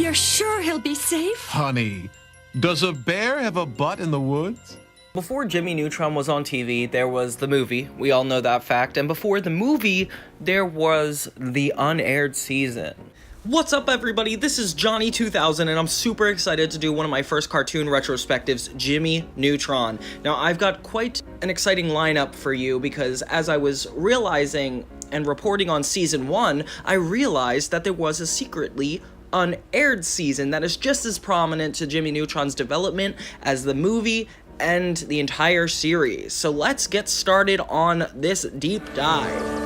You're sure he'll be safe? Honey, does a bear have a butt in the woods? Before Jimmy Neutron was on TV, there was the movie. We all know that fact. And before the movie, there was the unaired season. What's up, everybody? This is Johnny2000, and I'm super excited to do one of my first cartoon retrospectives, Jimmy Neutron. Now, I've got quite an exciting lineup for you because as I was realizing and reporting on season 1, I realized that there was a secretly unaired season that is just as prominent to Jimmy Neutron's development as the movie and the entire series. So let's get started on this deep dive.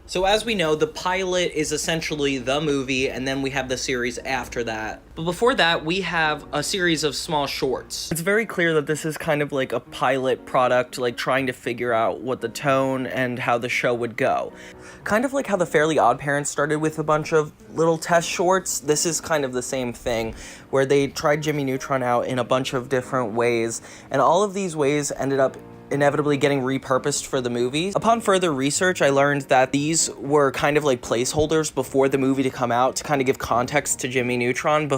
So as we know, the pilot is essentially the movie, and then we have the series after that. But before that, we have a series of small shorts. It's very clear that this is kind of like a pilot product, like trying to figure out what the tone and how the show would go. Kind of like how the Fairly Odd Parents started with a bunch of little test shorts, this is kind of the same thing, where they tried Jimmy Neutron out in a bunch of different ways, and all of these ways ended up inevitably getting repurposed for the movies. Upon further research, I learned that these were kind of like placeholders before the movie to come out to kind of give context to Jimmy Neutron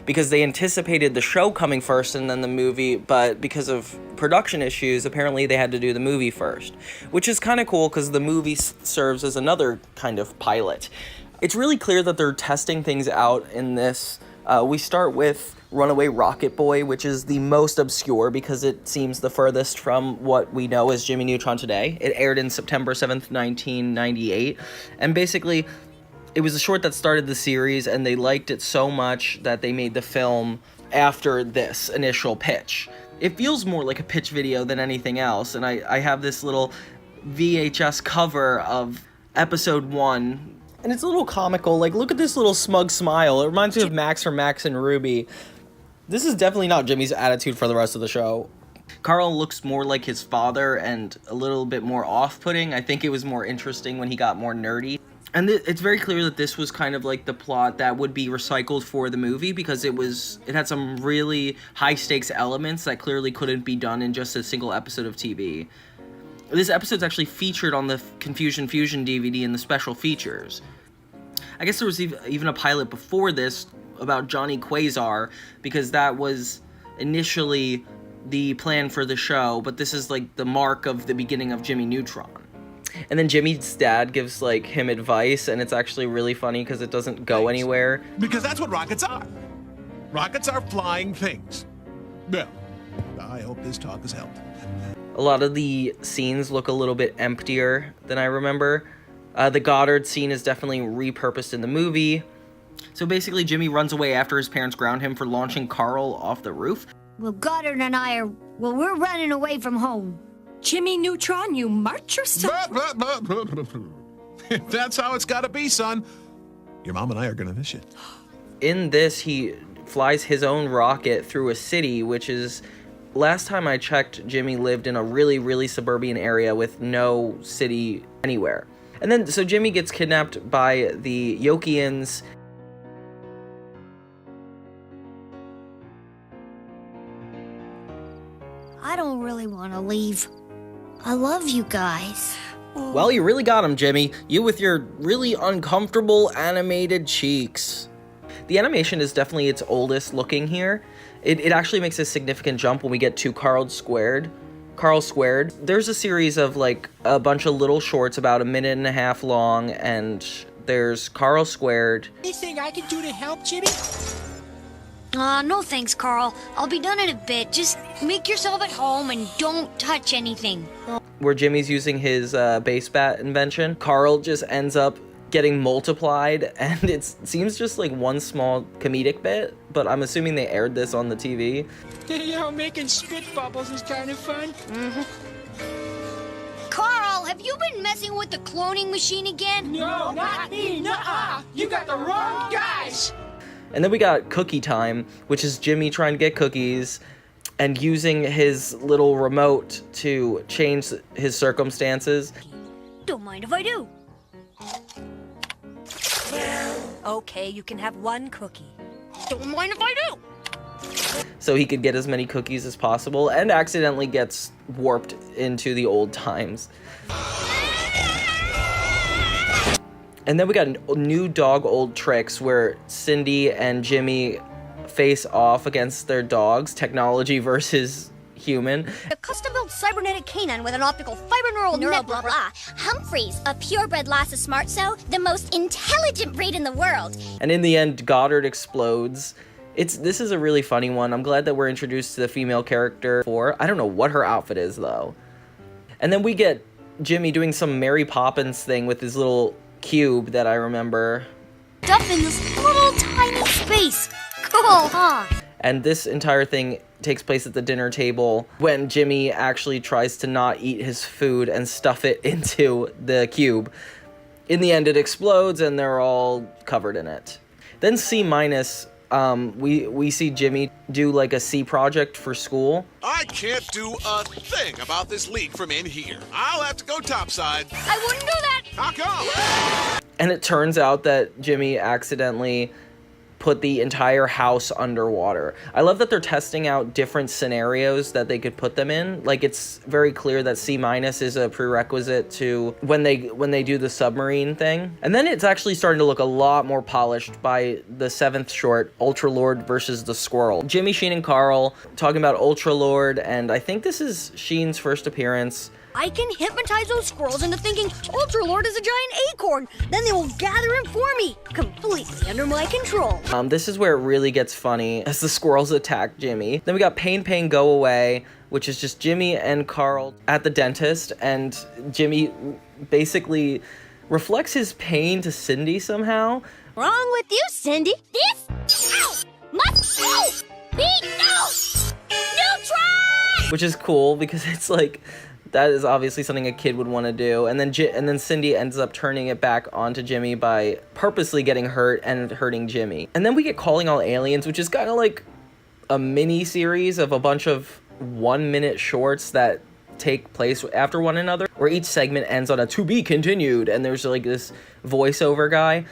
because they anticipated the show coming first and then the movie, but because of production issues, apparently they had to do the movie first, which is kind of cool because the movie serves as another kind of pilot. It's really clear that they're testing things out in this. We start with Runaway Rocket Boy, which is the most obscure because it seems the furthest from what we know as Jimmy Neutron today. It aired in September 7th, 1998, and basically it was a short that started the series, and they liked it so much that they made the film after this initial pitch. It feels more like a pitch video than anything else, and I have this little VHS cover of episode 1, and it's a little comical. Like, look at this little smug smile. It reminds me of Max from Max and Ruby. This is definitely not Jimmy's attitude for the rest of the show. Carl looks more like his father and a little bit more off-putting. I think it was more interesting when he got more nerdy. And it's very clear that this was kind of like the plot that would be recycled for the movie because it had some really high-stakes elements that clearly couldn't be done in just a single episode of TV. This episode's actually featured on the Confusion Fusion DVD in the special features. I guess there was even a pilot before this about Johnny Quasar, because that was initially the plan for the show, but this is like the mark of the beginning of Jimmy Neutron. And then Jimmy's dad gives like him advice, and it's actually really funny because it doesn't go anywhere. Because that's what rockets are. Rockets are flying things. Well, I hope this talk has helped. A lot of the scenes look a little bit emptier than I remember. The Goddard scene is definitely repurposed in the movie. So basically, Jimmy runs away after his parents ground him for launching Carl off the roof. Well, Goddard and I we're running away from home. Jimmy Neutron, you march yourself. That's how it's gotta be, son. Your mom and I are gonna miss you. In this, he flies his own rocket through a city, which is, last time I checked, Jimmy lived in a really, really suburban area with no city anywhere. And then, so Jimmy gets kidnapped by the Yokians. I don't really want to leave. I love you guys. Well, you really got him, Jimmy. You with your really uncomfortable animated cheeks. The animation is definitely its oldest looking here. It actually makes a significant jump when we get to Carl Squared. There's a series of like a bunch of little shorts about a minute and a half long, and there's Carl Squared. Anything I can do to help, Jimmy? No thanks, Carl. I'll be done in a bit. Just make yourself at home and don't touch anything. Where Jimmy's using his base bat invention, Carl just ends up getting multiplied, and it seems just like one small comedic bit, but I'm assuming they aired this on the TV. You know, making spit bubbles is kind of fun. Carl, have you been messing with the cloning machine again? No, not me. Nuh-uh. You got the wrong guys. And then we got Cookie Time, which is Jimmy trying to get cookies and using his little remote to change his circumstances. Don't mind if I do. Okay, you can have one cookie. Don't mind if I do. So he could get as many cookies as possible, and accidentally gets warped into the old times. And then we got new dog old tricks where Cindy and Jimmy face off against their dogs, technology versus human. A custom-built cybernetic canine with an optical fiber neural blah blah. Humphreys, a purebred Lhasa Smart So, the most intelligent breed in the world. And in the end, Goddard explodes. This is a really funny one. I'm glad that we're introduced to the female character. I don't know what her outfit is, though. And then we get Jimmy doing some Mary Poppins thing with his little cube that I remember. Stuff in this little tiny space. Cool, huh? And this entire thing takes place at the dinner table when Jimmy actually tries to not eat his food and stuff it into the cube. In the end, it explodes and they're all covered in it. Then C-, we see Jimmy do like a C project for school. I can't do a thing about this leak from in here. I'll have to go topside. I wouldn't do that. How come? And it turns out that Jimmy accidentally put the entire house underwater. I love that they're testing out different scenarios that they could put them in. Like, it's very clear that C- is a prerequisite to when they do the submarine thing. And then it's actually starting to look a lot more polished by the 7th short, Ultra Lord versus the Squirrel. Jimmy, Sheen, and Carl talking about Ultra Lord, and I think this is Sheen's first appearance. I can hypnotize those squirrels into thinking Ultra Lord is a giant acorn. Then they will gather him for me, completely under my control. This is where it really gets funny as the squirrels attack Jimmy. Then we got Pain Go Away, which is just Jimmy and Carl at the dentist, and Jimmy basically reflects his pain to Cindy somehow. Wrong with you, Cindy? This, ow, must, be, neutron! Which is cool because it's like, that is obviously something a kid would want to do. And then Cindy ends up turning it back onto Jimmy by purposely getting hurt and hurting Jimmy. And then we get Calling All Aliens, which is kind of like a mini series of a bunch of 1-minute shorts that take place after one another, where each segment ends on a "to be continued," and there's like this voiceover guy.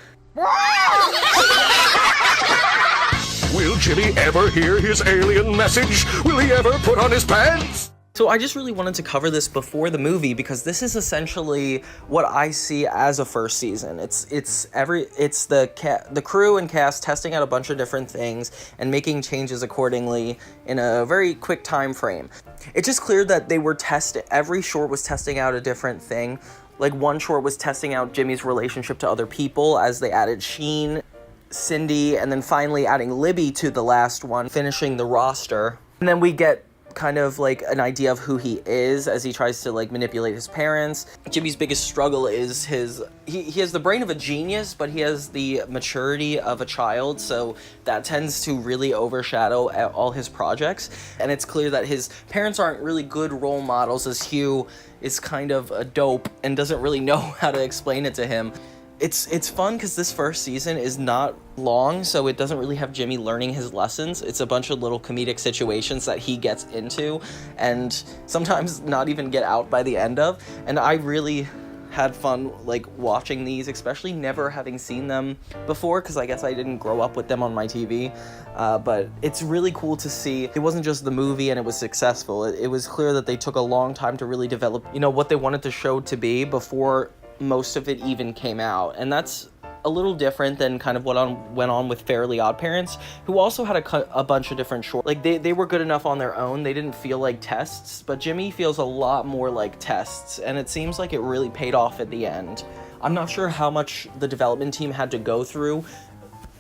Will Jimmy ever hear his alien message? Will he ever put on his pants? So I just really wanted to cover this before the movie because this is essentially what I see as a first season. It's the crew and cast testing out a bunch of different things and making changes accordingly in a very quick time frame. It's just clear that they were every short was testing out a different thing. Like, one short was testing out Jimmy's relationship to other people as they added Sheen, Cindy, and then finally adding Libby to the last one, finishing the roster. And then we get kind of like an idea of who he is as he tries to like manipulate his parents. Jimmy's biggest struggle is he has the brain of a genius, but he has the maturity of a child, so that tends to really overshadow all his projects. And it's clear that his parents aren't really good role models, as Hugh is kind of a dope and doesn't really know how to explain it to him. It's fun because this first season is not long, so it doesn't really have Jimmy learning his lessons. It's a bunch of little comedic situations that he gets into and sometimes not even get out by the end of. And I really had fun like watching these, especially never having seen them before because I guess I didn't grow up with them on my TV. But it's really cool to see. It wasn't just the movie and it was successful. It was clear that they took a long time to really develop, what they wanted the show to be before most of it even came out. And that's a little different than kind of what went on with Fairly Odd Parents, who also had a bunch of different short. Like, they were good enough on their own. They didn't feel like tests, but Jimmy feels a lot more like tests, and it seems like it really paid off at the end. I'm not sure how much the development team had to go through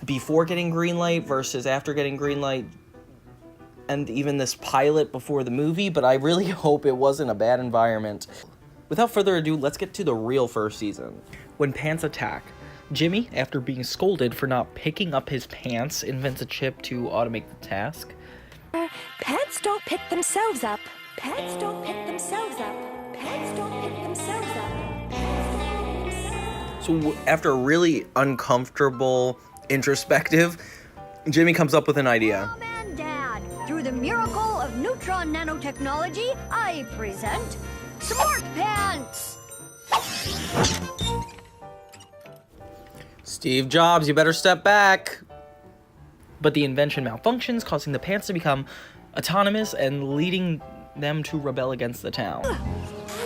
before getting greenlight versus after getting greenlight, and even this pilot before the movie, but I really hope it wasn't a bad environment. Without further ado, let's get to the real first season. When pants attack, Jimmy, after being scolded for not picking up his pants, invents a chip to automate the task. Pants don't pick themselves up. Pants don't pick themselves up. Pants don't pick themselves up. Pants don't pick themselves up. So after a really uncomfortable introspective, Jimmy comes up with an idea. Mom and Dad, through the miracle of neutron nanotechnology, I present Smart Pants! Steve Jobs, you better step back. But the invention malfunctions, causing the pants to become autonomous and leading them to rebel against the town.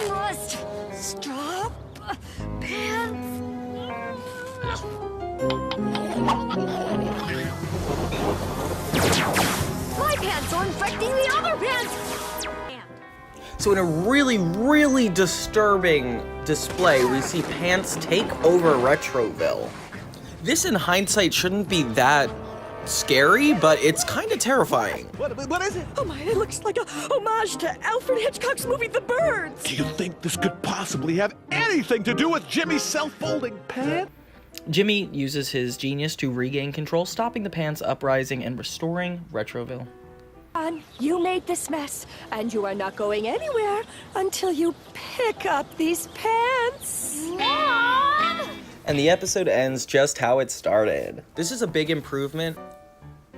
Must stop pants. My pants are infecting the other pants! So in a really, really disturbing display, we see Pants take over Retroville. This in hindsight shouldn't be that scary, but it's kind of terrifying. What is it? Oh my, it looks like a homage to Alfred Hitchcock's movie The Birds! Do you think this could possibly have anything to do with Jimmy's self-folding pants? Jimmy uses his genius to regain control, stopping the Pants uprising and restoring Retroville. You made this mess, and you are not going anywhere until you pick up these pants. Mom! And the episode ends just how it started. This is a big improvement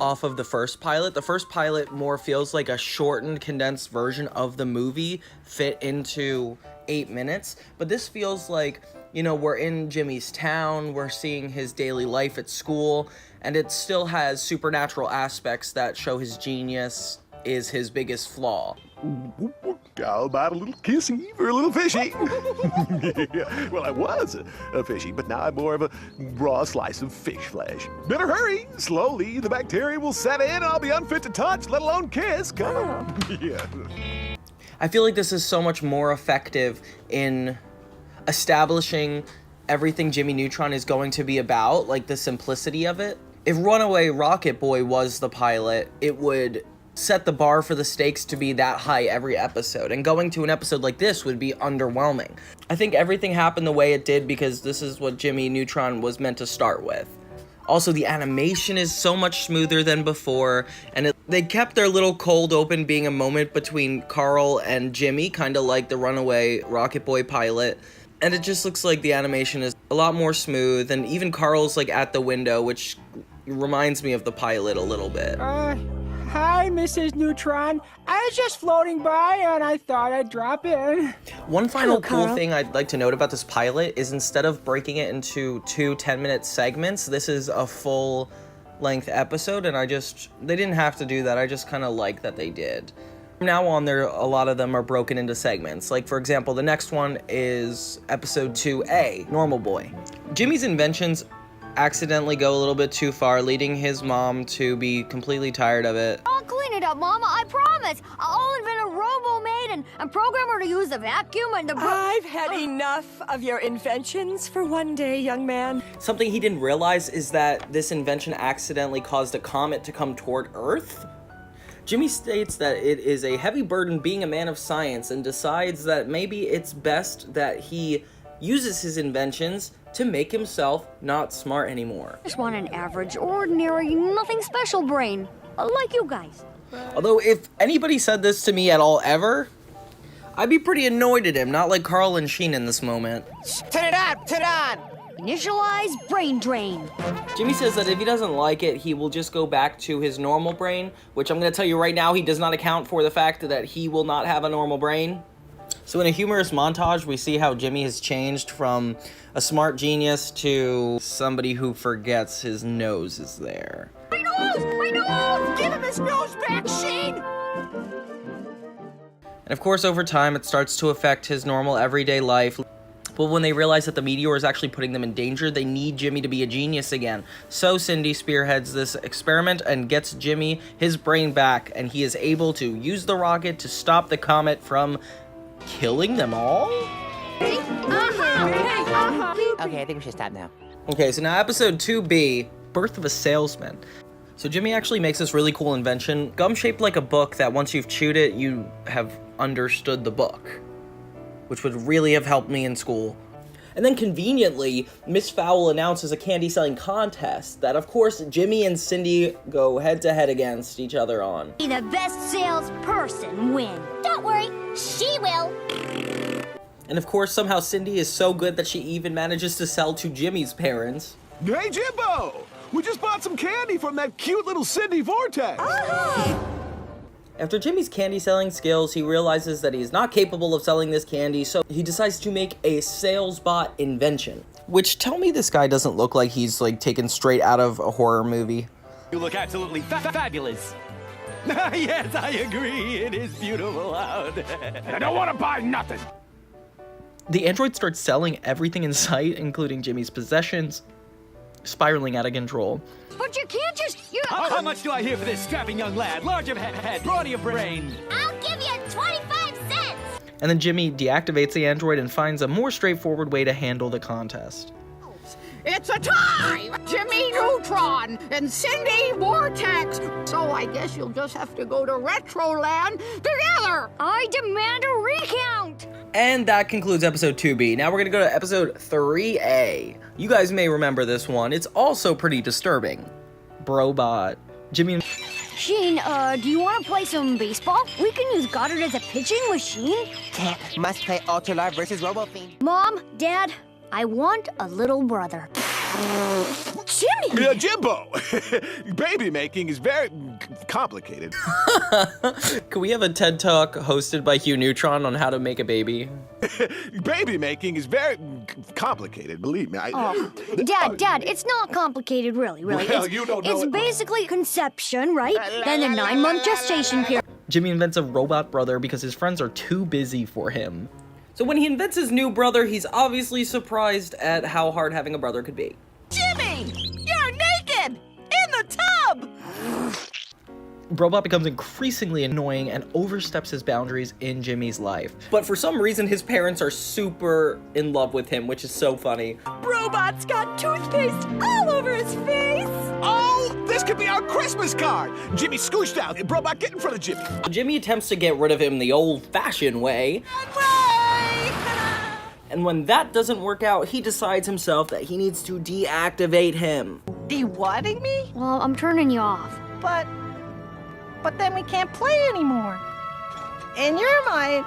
off of the first pilot. The first pilot more feels like a shortened, condensed version of the movie fit into 8 minutes. But this feels like, you know, we're in Jimmy's town, we're seeing his daily life at school, and it still has supernatural aspects that show his genius is his biggest flaw. How about a little kissy for a little fishy? Yeah, well, I was a fishy, but now I'm more of a raw slice of fish flesh. Better hurry. Slowly, the bacteria will set in and I'll be unfit to touch, let alone kiss. Come on. Yeah. I feel like this is so much more effective in establishing everything Jimmy Neutron is going to be about, like the simplicity of it. If Runaway Rocket Boy was the pilot, it would set the bar for the stakes to be that high every episode, and going to an episode like this would be underwhelming. I think everything happened the way it did because this is what Jimmy Neutron was meant to start with. Also, the animation is so much smoother than before, and they kept their little cold open being a moment between Carl and Jimmy, kind of like the Runaway Rocket Boy pilot. And it just looks like the animation is a lot more smooth, and even Carl's like at the window, which reminds me of the pilot a little bit. Hi, Mrs. Neutron. I was just floating by and I thought I'd drop in. One final cool Carl. thing I'd like to note about this pilot is instead of breaking it into 2 10-minute segments, this is a full-length episode, and they didn't have to do that. I just kind of like that they did. From now on, a lot of them are broken into segments. Like, for example, the next one is episode 2A, Normal Boy. Jimmy's inventions accidentally go a little bit too far, leading his mom to be completely tired of it. I'll clean it up, Mama, I promise. I'll invent a robo-maid and program her to use the vacuum and the... I've had enough of your inventions for one day, young man. Something he didn't realize is that this invention accidentally caused a comet to come toward Earth. Jimmy states that it is a heavy burden being a man of science and decides that maybe it's best that he uses his inventions to make himself not smart anymore. I just want an average, ordinary, nothing special brain. Like you guys. Although if anybody said this to me at all ever, I'd be pretty annoyed at him, not like Carl and Sheen in this moment. Turn it on, turn it on. Initialize brain drain. Jimmy says that if he doesn't like it, he will just go back to his normal brain, which I'm going to tell you right now, he does not account for the fact that he will not have a normal brain. So in a humorous montage, we see how Jimmy has changed from a smart genius to somebody who forgets his nose is there. My nose! My nose! Give him his nose back, Sheen! And of course, over time, it starts to affect his normal everyday life. But when they realize that the meteor is actually putting them in danger, they need Jimmy to be a genius again. So Cindy spearheads this experiment and gets Jimmy his brain back, and he is able to use the rocket to stop the comet from killing them all? Okay, I think we should stop now. Okay, so now episode 2B, Birth of a Salesman. So Jimmy actually makes this really cool invention, gum-shaped like a book that once you've chewed it, you have understood the book, which would really have helped me in school. And then conveniently, Miss Fowl announces a candy-selling contest that, of course, Jimmy and Cindy go head-to-head against each other on. Be the best salesperson win. Don't worry, she will. And of course, somehow Cindy is so good that she even manages to sell to Jimmy's parents. Hey, Jimbo! We just bought some candy from that cute little Cindy Vortex. After Jimmy's candy selling skills, he realizes that he's not capable of selling this candy, so he decides to make a sales bot invention. Which, tell me this guy doesn't look like he's like taken straight out of a horror movie. You look absolutely fabulous. Yes, I agree. It is beautiful out. I don't want to buy nothing. The android starts selling everything in sight, including Jimmy's possessions. spiraling out of control. But you can't just... How much do I hear for this strapping young lad? Large of head, broad of brain. I'll give you 25 cents. And then Jimmy deactivates the android and finds a more straightforward way to handle the contest. It's a tie! Jimmy Neutron and Cindy Vortex! So I guess you'll just have to go to Retroland together! I demand a recount! And that concludes episode 2B. Now we're gonna go to episode 3A. You guys may remember this one. It's also pretty disturbing. Brobot. Jimmy and... Sheen, do you want to play some baseball? We can use Goddard as a pitching machine. Can't. Must play Ultralar versus Robofiend. Mom, Dad, I want a little brother. Jimmy! Jimbo! Baby making is very complicated. Can we have a TED Talk hosted by Hugh Neutron on how to make a baby? Baby making is very complicated, believe me. Dad, it's not complicated, really. Well, you don't know It's it. basically conception, right? Then the 9-month gestation period. Jimmy invents a robot brother because his friends are too busy for him. So when he invents his new brother, he's obviously surprised at how hard having a brother could be. Jimmy! You're naked! In the tub! Brobot becomes increasingly annoying and oversteps his boundaries in Jimmy's life. But for some reason, his parents are super in love with him, which is so funny. Brobot's got toothpaste all over his face. Oh, this could be our Christmas card. Jimmy scooched out. Brobot, get in front of Jimmy. Jimmy attempts to get rid of him the old-fashioned way. And when that doesn't work out, he decides himself that he needs to deactivate him. De-wadding me? Well, I'm turning you off. But then we can't play anymore. And you're my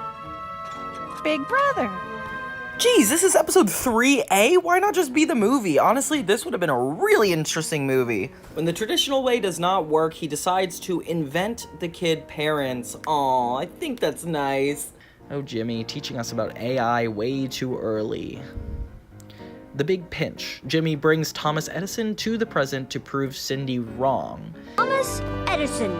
big brother. Geez, this is episode 3A? Why not just be the movie? Honestly, this would have been a really interesting movie. When the traditional way does not work, he decides to invent the kid parents. Aw, I think that's nice. Oh, Jimmy, teaching us about AI way too early. The big pinch. Jimmy brings Thomas Edison to the present to prove Cindy wrong. Thomas Edison.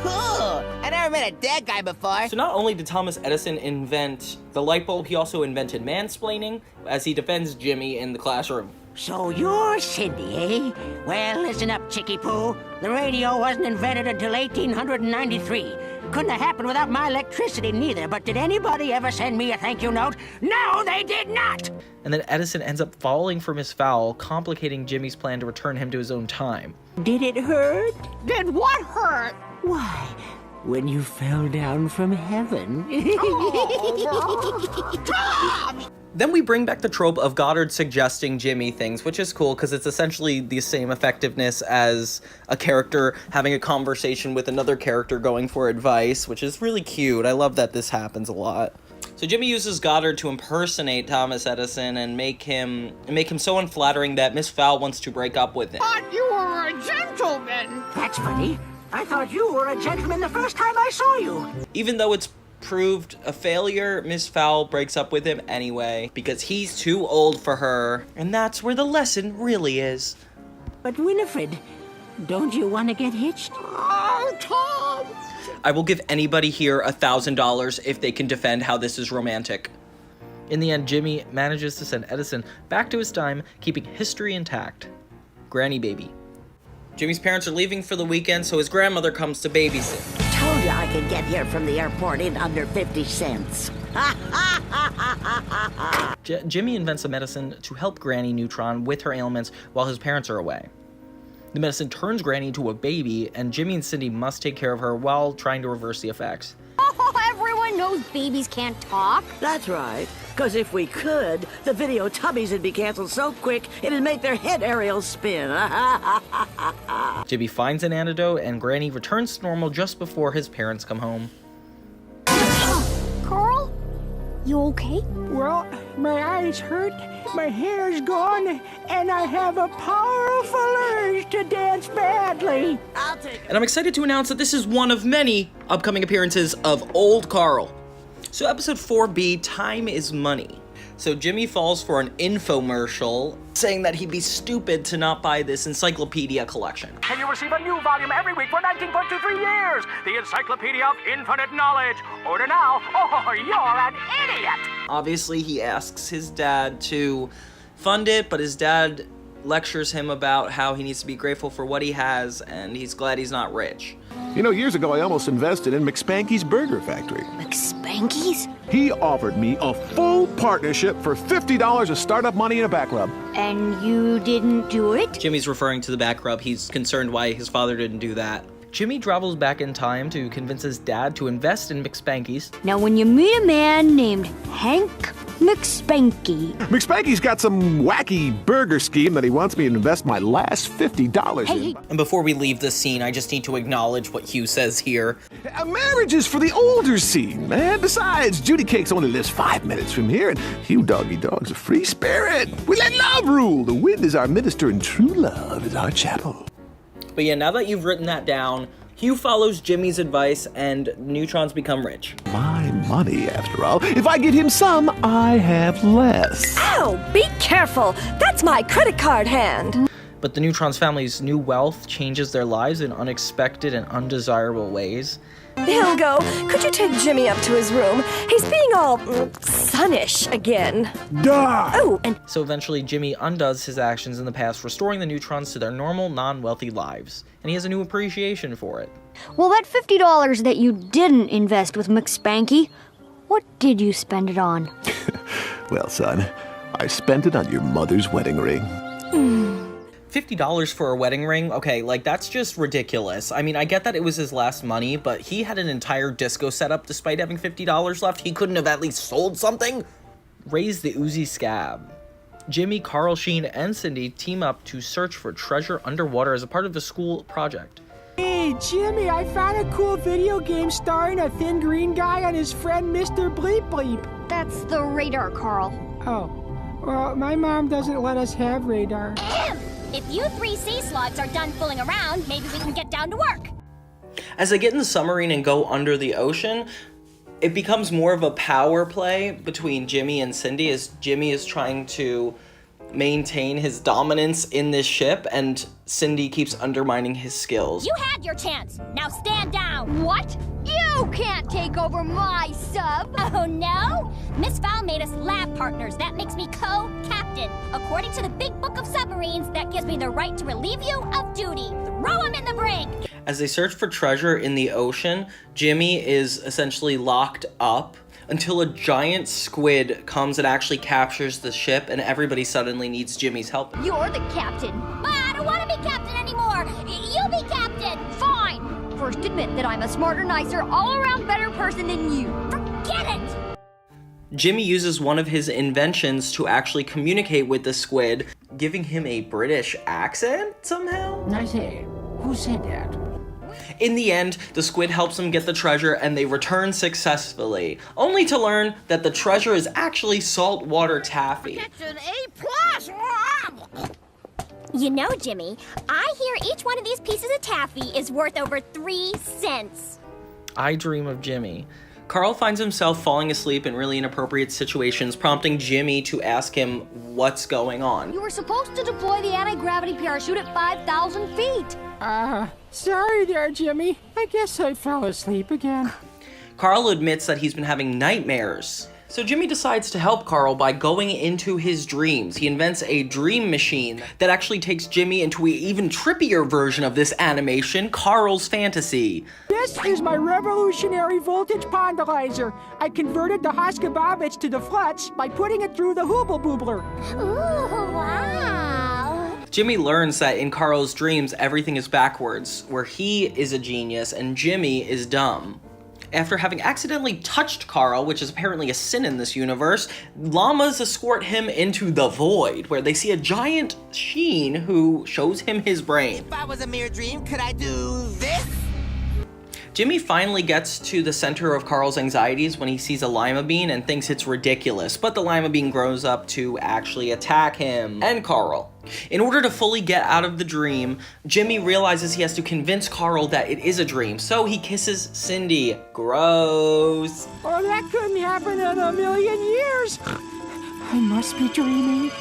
Cool! I never met a dead guy before. So not only did Thomas Edison invent the light bulb, he also invented mansplaining as he defends Jimmy in the classroom. So you're Cindy, eh? Well, listen up, Chicky Poo. The radio wasn't invented until 1893. Couldn't have happened without my electricity neither, but did anybody ever send me a thank you note? No, they did not! And then Edison ends up falling for Miss Fowl, complicating Jimmy's plan to return him to his own time. Did it hurt? Did what hurt? Why, when you fell down from heaven. Then we bring back the trope of Goddard suggesting Jimmy things, which is cool because it's essentially the same effectiveness as a character having a conversation with another character going for advice, which is really cute. I love that this happens a lot. So Jimmy uses Goddard to impersonate Thomas Edison and make him so unflattering that Miss Fowl wants to break up with him. Thought you were a gentleman. That's funny. I thought you were a gentleman the first time I saw you. Even though it's proved a failure, Miss Fowl breaks up with him anyway because he's too old for her, and that's where the lesson really is. But Winifred, don't you want to get hitched? Oh, Tom! I will give anybody here $1,000 if they can defend how this is romantic. In the end, Jimmy manages to send Edison back to his time, keeping history intact. Granny baby. Jimmy's parents are leaving for the weekend, so his grandmother comes to babysit. Told you I could get here from the airport in under 50 cents. Jimmy invents a medicine to help Granny Neutron with her ailments while his parents are away. The medicine turns Granny into a baby, and Jimmy and Cindy must take care of her while trying to reverse the effects. Oh, everyone knows babies can't talk. That's right. Because if we could, the video tubbies would be canceled so quick, it'd make their head aerials spin. Jimmy finds an antidote, and Granny returns to normal just before his parents come home. Carl? You okay? Well, my eyes hurt, my hair's gone, and I have a powerful urge to dance badly. And I'm excited to announce that this is one of many upcoming appearances of Old Carl. So episode 4B, Time is Money. So Jimmy falls for an infomercial saying that he'd be stupid to not buy this encyclopedia collection. And you receive a new volume every week for 19.23 years. The Encyclopedia of Infinite Knowledge. Order now, or you're an idiot. Obviously, he asks his dad to fund it, but his dad lectures him about how he needs to be grateful for what he has, and he's glad he's not rich. You know, years ago I almost invested in McSpanky's Burger Factory. McSpanky's? He offered me a full partnership for $50 of startup money in a back rub. And you didn't do it? Jimmy's referring to the back rub. He's concerned why his father didn't do that. Jimmy travels back in time to convince his dad to invest in McSpanky's. Now, when you meet a man named Hank McSpanky... McSpanky's got some wacky burger scheme that he wants me to invest my last $50 in. And before we leave this scene, I just need to acknowledge what Hugh says here. A marriage is for the older scene, man. Besides, Judy Cakes only lives 5 minutes from here, and Hugh Doggy Dog's a free spirit. We let love rule. The wind is our minister, and true love is our chapel. But yeah, now that you've written that down, Hugh follows Jimmy's advice and neutrons become rich. My money, after all. If I get him some, I have less. Ow! Be careful! That's my credit card hand! But the Neutron's family's new wealth changes their lives in unexpected and undesirable ways. Hilgo, could you take Jimmy up to his room? He's being all sunnish again. Die! Oh, and So eventually Jimmy undoes his actions in the past, restoring the Neutrons to their normal, non-wealthy lives. And he has a new appreciation for it. Well, that $50 that you didn't invest with McSpanky, what did you spend it on? Well, son, I spent it on your mother's wedding ring. $50 for a wedding ring? Okay, like, that's just ridiculous. I mean, I get that it was his last money, but he had an entire disco setup despite having $50 left. He couldn't have at least sold something? Raise the Uzi Scab. Jimmy, Carl, Sheen, and Cindy team up to search for treasure underwater as a part of the school project. Hey, Jimmy, I found a cool video game starring a thin green guy and his friend Mr. Bleep Bleep. That's the radar, Carl. Oh, well, my mom doesn't let us have radar. If you 3 sea slugs are done fooling around, maybe we can get down to work. As they get in the submarine and go under the ocean, it becomes more of a power play between Jimmy and Cindy as Jimmy is trying to maintain his dominance in this ship and Cindy keeps undermining his skills. You had your chance. Now stand down. What? You can't take over my sub. Oh, no? Miss Fowl made us lab partners. That makes me co-captain. According to the Big Book of Submarines, that gives me the right to relieve you of duty. Throw him in the brig. As they search for treasure in the ocean, Jimmy is essentially locked up until a giant squid comes and actually captures the ship and everybody suddenly needs Jimmy's help. You're the captain. I don't want to be captain anymore. You be captain. Fine. First admit that I'm a smarter, nicer, all-around better person than you. Forget it. Jimmy uses one of his inventions to actually communicate with the squid, giving him a British accent somehow? I say, who said that? In the end, the squid helps them get the treasure and they return successfully, only to learn that the treasure is actually saltwater taffy. It's an A+. You know, Jimmy, I hear each one of these pieces of taffy is worth over 3 cents. I dream of Jimmy. Carl finds himself falling asleep in really inappropriate situations, prompting Jimmy to ask him what's going on. You were supposed to deploy the anti-gravity parachute at 5,000 feet. Sorry there, Jimmy. I guess I fell asleep again. Carl admits that he's been having nightmares. So Jimmy decides to help Carl by going into his dreams. He invents a dream machine that actually takes Jimmy into an even trippier version of this animation, Carl's Fantasy. This is my revolutionary voltage pondalizer. I converted the Hoskababich to the Flutz by putting it through the Hooble Boobler. Ooh, wow. Jimmy learns that in Carl's dreams, everything is backwards, where he is a genius and Jimmy is dumb. After having accidentally touched Carl, which is apparently a sin in this universe, llamas escort him into the void, where they see a giant Sheen who shows him his brain. If I was a mere dream, could I do this? Jimmy finally gets to the center of Carl's anxieties when he sees a lima bean and thinks it's ridiculous, but the lima bean grows up to actually attack him and Carl. In order to fully get out of the dream, Jimmy realizes he has to convince Carl that it is a dream, so he kisses Cindy. Gross. Oh, that couldn't happen in a million years. I must be dreaming.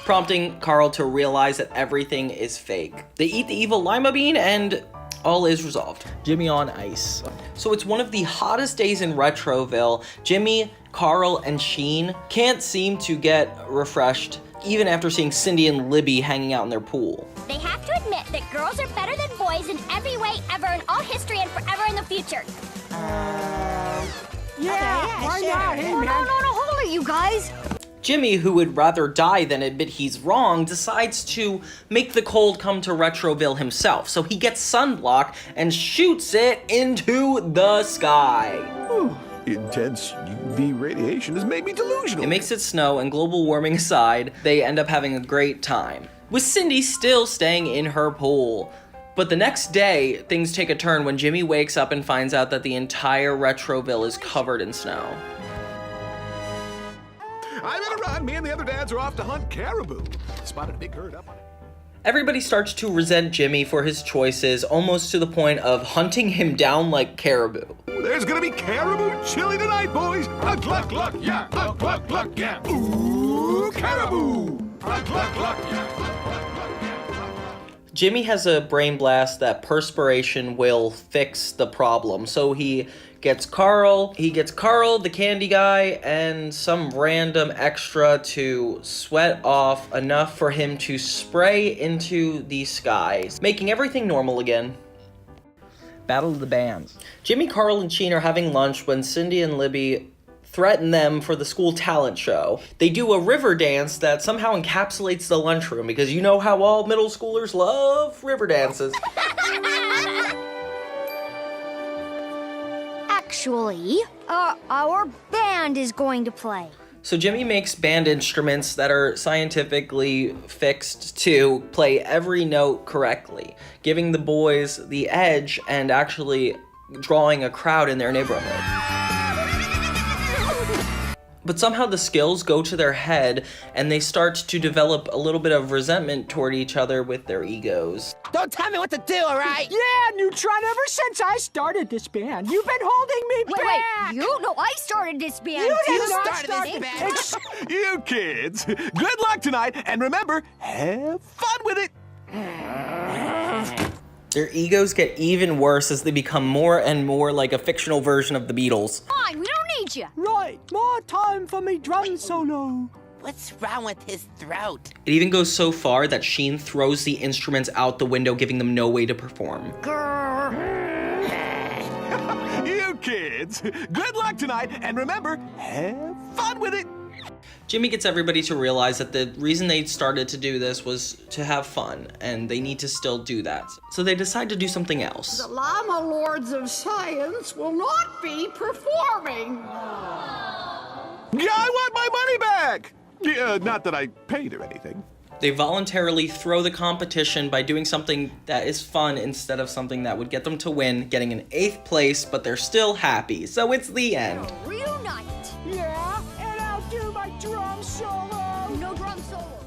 Prompting Carl to realize that everything is fake. They eat the evil lima bean and all is resolved. Jimmy on ice. So it's one of the hottest days in Retroville. Jimmy, Carl, and Sheen can't seem to get refreshed even after seeing Cindy and Libby hanging out in their pool. They have to admit that girls are better than boys in every way ever in all history and forever in the future. Yeah, why not? Hey, Oh, man. no, hold it, you guys. Jimmy, who would rather die than admit he's wrong, decides to make the cold come to Retroville himself. So he gets sunblock and shoots it into the sky. Intense UV radiation has made me delusional. It makes it snow, and global warming aside, they end up having a great time, with Cindy still staying in her pool. But the next day, things take a turn when Jimmy wakes up and finds out that the entire Retroville is covered in snow. I'm in a run. Me and the other dads are off to hunt caribou. Spotted a big herd up on it. Everybody starts to resent Jimmy for his choices, almost to the point of hunting him down like caribou. There's gonna be caribou chili tonight, boys. Cluck, cluck, cluck, yeah. Cluck, cluck, cluck, yeah. Ooh, caribou. Cluck, cluck, cluck, yeah. Jimmy has a brain blast that perspiration will fix the problem, so he gets Carl, the candy guy, and some random extra to sweat off enough for him to spray into the skies, making everything normal again. Battle of the Bands. Jimmy, Carl, and Sheen are having lunch when Cindy and Libby threaten them for the school talent show. They do a river dance that somehow encapsulates the lunchroom, because you know how all middle schoolers love river dances. Actually, our band is going to play. So Jimmy makes band instruments that are scientifically fixed to play every note correctly, giving the boys the edge and actually drawing a crowd in their neighborhood. But somehow the skills go to their head and they start to develop a little bit of resentment toward each other with their egos. Don't tell me what to do, all right? Yeah, Neutron, ever since I started this band, you've been holding me back. Wait, you? No, I started this band. You did You not started start this band. You kids, good luck tonight, and remember, have fun with it. Their egos get even worse as they become more and more like a fictional version of the Beatles. Fine, we don't need you. Right, more time for me drum solo. What's wrong with his throat? It even goes so far that Sheen throws the instruments out the window, giving them no way to perform. You kids, good luck tonight, and remember, have fun with it. Jimmy gets everybody to realize that the reason they started to do this was to have fun, and they need to still do that. So they decide to do something else. The Llama Lords of Science will not be performing. Yeah, I want my money back. Yeah, not that I paid or anything. They voluntarily throw the competition by doing something that is fun instead of something that would get them to win, getting an 8th place, but they're still happy. So it's the end. Reunite. Yeah, and I'll do my drum solo. No drum solo.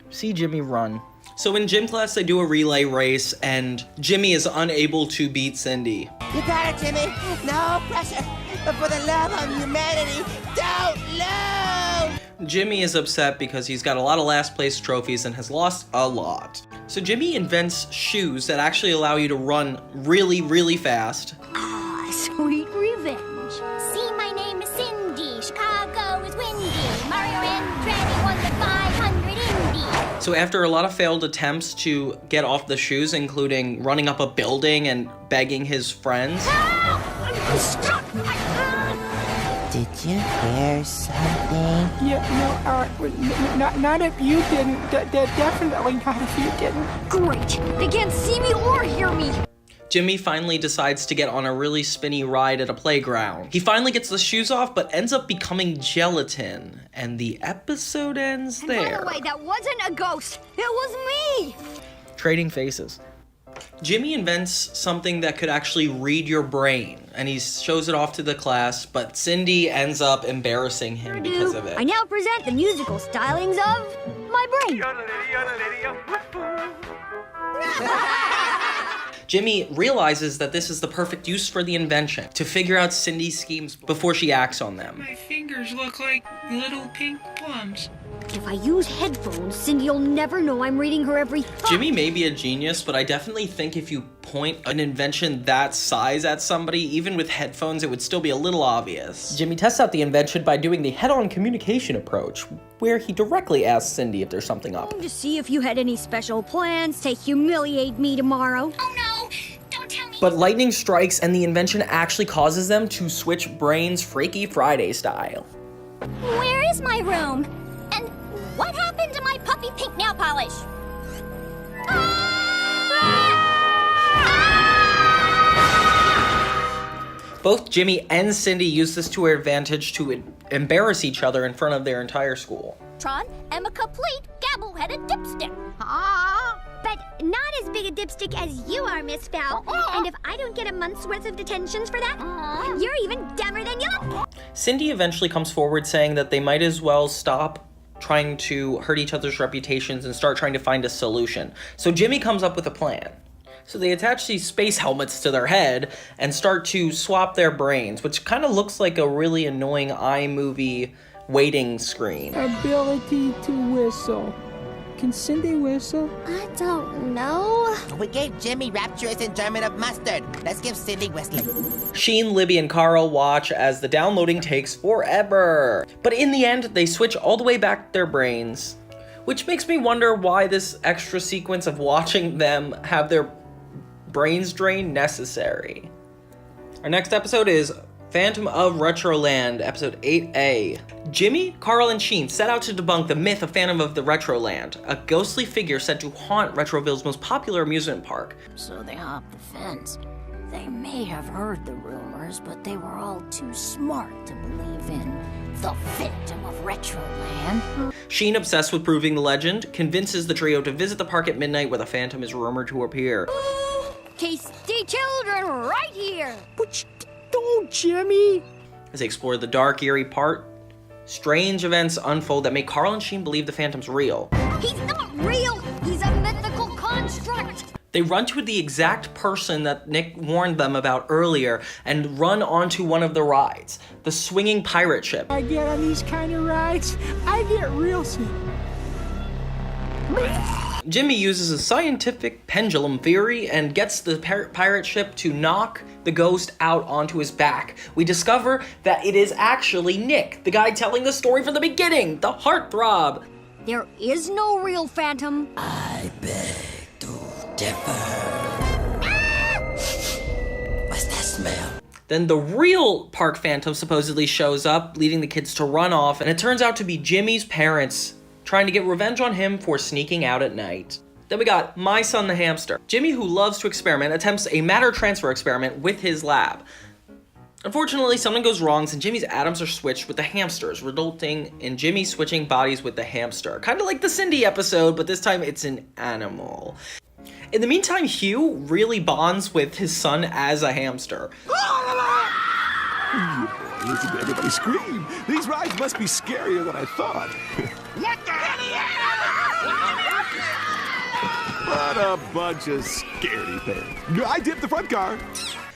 See Jimmy run. So in gym class, they do a relay race, and Jimmy is unable to beat Cindy. You got it, Jimmy. No pressure. But for the love of humanity, don't lose! Jimmy is upset because he's got a lot of last place trophies and has lost a lot. So Jimmy invents shoes that actually allow you to run really, really fast. Ah, sweet revenge. See, my name is Cindy. Chicago is windy. Mario and Draggy won the 500 Indy. So after a lot of failed attempts to get off the shoes, including running up a building and begging his friends, Did you hear something? Yeah, no, not if you didn't. Definitely not if you didn't. Great. They can't see me or hear me. Jimmy finally decides to get on a really spinny ride at a playground. He finally gets the shoes off, but ends up becoming gelatin. And the episode ends there. By the way, that wasn't a ghost. It was me. Trading faces. Jimmy invents something that could actually read your brain, and he shows it off to the class, but Cindy ends up embarrassing him because of it. I now present the musical stylings of my brain. Jimmy realizes that this is the perfect use for the invention, to figure out Cindy's schemes before she acts on them. My fingers look like little pink plums. If I use headphones, Cindy'll never know I'm reading her every thought. Jimmy may be a genius, but I definitely think if you point an invention that size at somebody, even with headphones, it would still be a little obvious. Jimmy tests out the invention by doing the head-on communication approach, where he directly asks Cindy if there's something up. To see if you had any special plans to humiliate me tomorrow. Oh no! Don't tell me. But lightning strikes and the invention actually causes them to switch brains Freaky Friday style. Where is my room? And what happened to my puppy pink nail polish? Both Jimmy and Cindy use this to their advantage to embarrass each other in front of their entire school. Tron, am a complete gabble-headed dipstick. But not as big a dipstick as you are, Miss Fowl. And if I don't get a month's worth of detentions for that, you're even dumber than you look. Cindy eventually comes forward saying that they might as well stop trying to hurt each other's reputations and start trying to find a solution. So Jimmy comes up with a plan. So they attach these space helmets to their head and start to swap their brains, which kind of looks like a really annoying iMovie waiting screen. Ability to whistle. Can Cindy whistle? I don't know. We gave Jimmy rapturous enjoyment of mustard. Let's give Cindy whistling. Sheen, Libby, and Carl watch as the downloading takes forever. But in the end, they switch all the way back their brains, which makes me wonder why this extra sequence of watching them have their brains drained necessary. Our next episode is Phantom of Retroland, episode 8A. Jimmy, Carl, and Sheen set out to debunk the myth of Phantom of the Retroland, a ghostly figure said to haunt Retroville's most popular amusement park. So they hopped the fence. They may have heard the rumors, but they were all too smart to believe in the Phantom of Retroland. Sheen, obsessed with proving the legend, convinces the trio to visit the park at midnight where the Phantom is rumored to appear. Tasty children right here. But don't, Jimmy. As they explore the dark, eerie part, strange events unfold that make Carl and Sheen believe the Phantom's real. He's not real. He's a mythical construct. They run to the exact person that Nick warned them about earlier and run onto one of the rides, the swinging pirate ship. I get on these kind of rides, I get real sick. Jimmy uses a scientific pendulum theory and gets the pirate ship to knock the ghost out onto his back. We discover that it is actually Nick, the guy telling the story from the beginning, the heartthrob. There is no real Phantom. I beg to differ. What's that smell? Then the real park Phantom supposedly shows up, leading the kids to run off, and it turns out to be Jimmy's parents, trying to get revenge on him for sneaking out at night. Then we got My Son the Hamster. Jimmy, who loves to experiment, attempts a matter transfer experiment with his lab. Unfortunately, something goes wrong and Jimmy's atoms are switched with the hamsters, resulting in Jimmy switching bodies with the hamster. Kind of like the Cindy episode, but this time it's an animal. In the meantime, Hugh really bonds with his son as a hamster. Listen to everybody scream. These rides must be scarier than I thought. What the What a bunch of scaredy pants. I dipped the front car.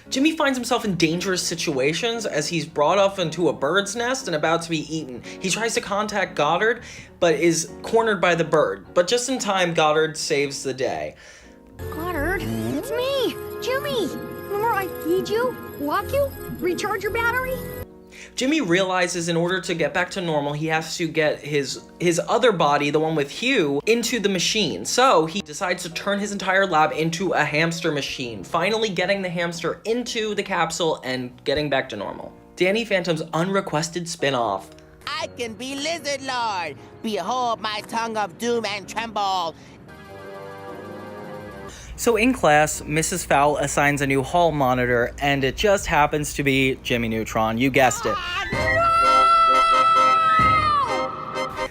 Jimmy finds himself in dangerous situations as he's brought up into a bird's nest and about to be eaten. He tries to contact Goddard, but is cornered by the bird. But just in time, Goddard saves the day. Goddard, it's me, Jimmy. Remember I feed you, walk you, recharge your battery? Jimmy realizes in order to get back to normal, he has to get his other body, the one with Hugh, into the machine. So he decides to turn his entire lab into a hamster machine, finally getting the hamster into the capsule and getting back to normal. Danny Phantom's unrequested spin-off. I can be Lizard Lord. Behold my tongue of doom and tremble. So in class, Mrs. Fowl assigns a new hall monitor, and it just happens to be Jimmy Neutron. You guessed it.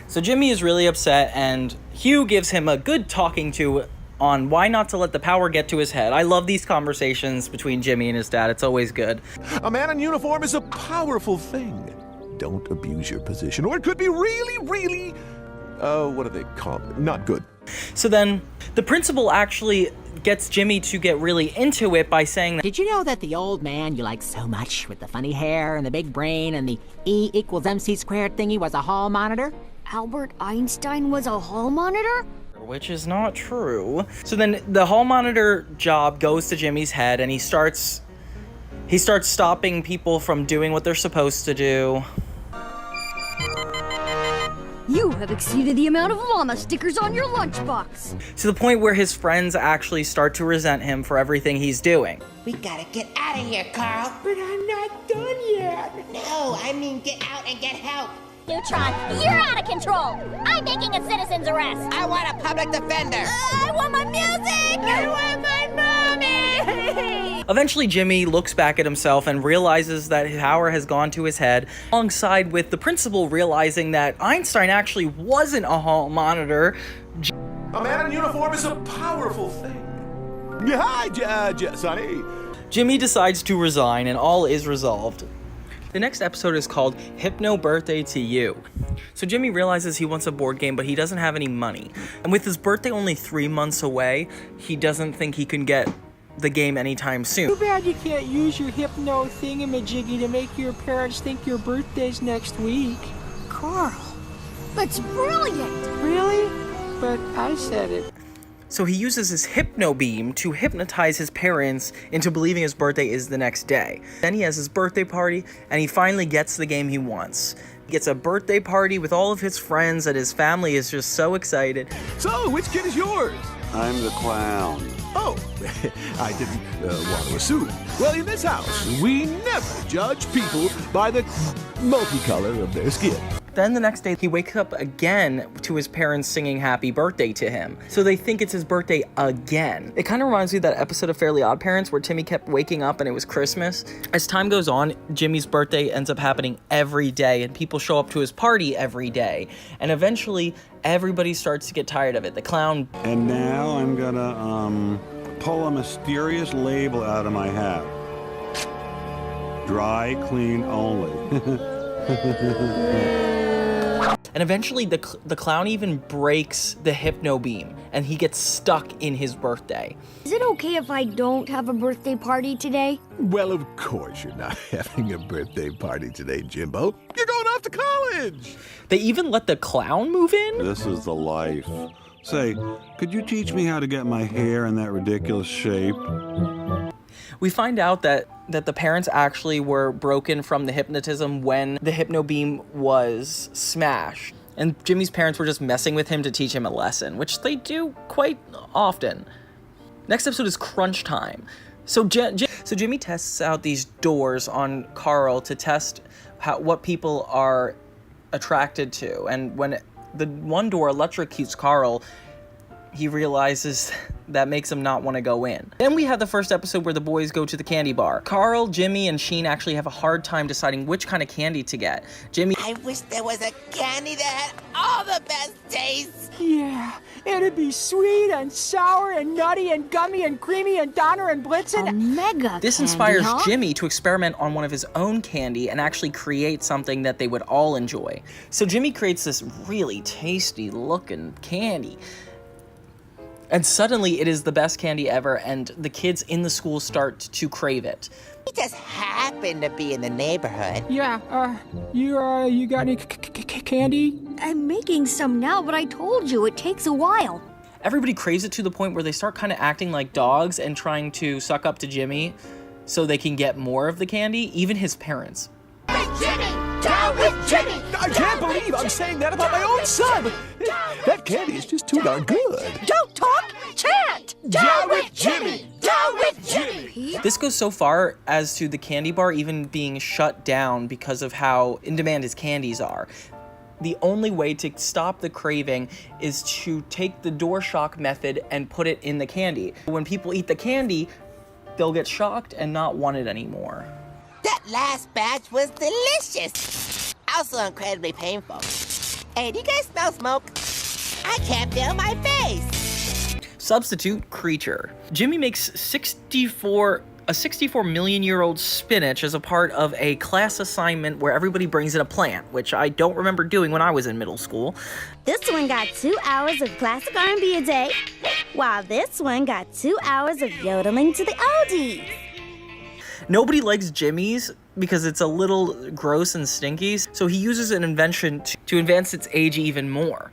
So Jimmy is really upset, and Hugh gives him a good talking to on why not to let the power get to his head. I love these conversations between Jimmy and his dad. It's always good. A man in uniform is a powerful thing. Don't abuse your position, or it could be really, what do they call it? Not good. So then, the principal actually gets Jimmy to get really into it by saying that, did you know that the old man you like so much with the funny hair and the big brain and the E equals MC squared thingy was a hall monitor? Albert Einstein was a hall monitor? Which is not true. So then the hall monitor job goes to Jimmy's head, and he starts stopping people from doing what they're supposed to do. You have exceeded the amount of llama stickers on your lunchbox. To the point where his friends actually start to resent him for everything he's doing. We gotta get out of here, Carl. But I'm not done yet. No, I mean get out and get help. Neutron, you're out of control. I'm making a citizen's arrest. I want a public defender. I want my music. I want my mommy. Eventually, Jimmy looks back at himself and realizes that his power has gone to his head, alongside with the principal realizing that Einstein actually wasn't a hall monitor. A man in uniform is a powerful thing. Hi, Sonny. Jimmy decides to resign, and all is resolved. The next episode is called Hypno-birthday to You. So Jimmy realizes he wants a board game, but he doesn't have any money. And with his birthday only 3 months away, he doesn't think he can get the game anytime soon. Too bad you can't use your hypno thingamajiggy to make your parents think your birthday's next week. Carl, that's brilliant! Really? But I said it. So he uses his hypno beam to hypnotize his parents into believing his birthday is the next day. Then he has his birthday party, and he finally gets the game he wants. He gets a birthday party with all of his friends, and his family is just so excited. So, which kid is yours? I'm the clown. Oh, I didn't want to assume. Well, in this house, we never judge people by the multicolor of their skin. Then the next day, he wakes up again to his parents singing happy birthday to him. So they think it's his birthday again. It kind of reminds me of that episode of Fairly Odd Parents where Timmy kept waking up and it was Christmas. As time goes on, Jimmy's birthday ends up happening every day, and people show up to his party every day. And eventually, everybody starts to get tired of it. The clown... And now I'm gonna, pull a mysterious label out of my hat. Dry clean only. And eventually the clown even breaks the hypno beam, and he gets stuck in his birthday. Is it okay if I don't have a birthday party today? Well, of course you're not having a birthday party today, Jimbo. You're going off to college. They even let the clown move in? This is the life. Say, could you teach me how to get my hair in that ridiculous shape? We find out that the parents actually were broken from the hypnotism when the hypno beam was smashed. And Jimmy's parents were just messing with him to teach him a lesson, which they do quite often. Next episode is Crunch Time. So Jimmy tests out these doors on Carl to test what people are attracted to. And when the one door electrocutes Carl, he realizes that makes him not want to go in. Then we have the first episode where the boys go to the candy bar. Carl, Jimmy, and Sheen actually have a hard time deciding which kind of candy to get. Jimmy... I wish there was a candy that had all the best tastes. Yeah, it'd be sweet and sour and nutty and gummy and creamy and Donner and Blitzen. A mega This candy, inspires huh? Jimmy to experiment on one of his own candy and actually create something that they would all enjoy. So Jimmy creates this really tasty looking candy. And suddenly it is the best candy ever, and the kids in the school start to crave it. He just happened to be in the neighborhood. Yeah, you got any candy? I'm making some now, but I told you, it takes a while. Everybody craves it to the point where they start kind of acting like dogs and trying to suck up to Jimmy so they can get more of the candy, even his parents. Hey, Jimmy! Down with Jimmy! I can't believe I'm saying that about my own son. That candy is just too darn good. Don't talk, chant! Down with Jimmy! Down with Jimmy! This goes so far as to the candy bar even being shut down because of how in demand his candies are. The only way to stop the craving is to take the door shock method and put it in the candy. When people eat the candy, they'll get shocked and not want it anymore. That last batch was delicious. Also incredibly painful. Hey, do you guys smell smoke? I can't feel my face. Substitute creature. Jimmy makes a 64 million-year-old spinach as a part of a class assignment where everybody brings in a plant, which I don't remember doing when I was in middle school. This one got 2 hours of classic R&B a day, while this one got 2 hours of yodeling to the oldies. Nobody likes Jimmy's because it's a little gross and stinky, so he uses an invention to advance its age even more.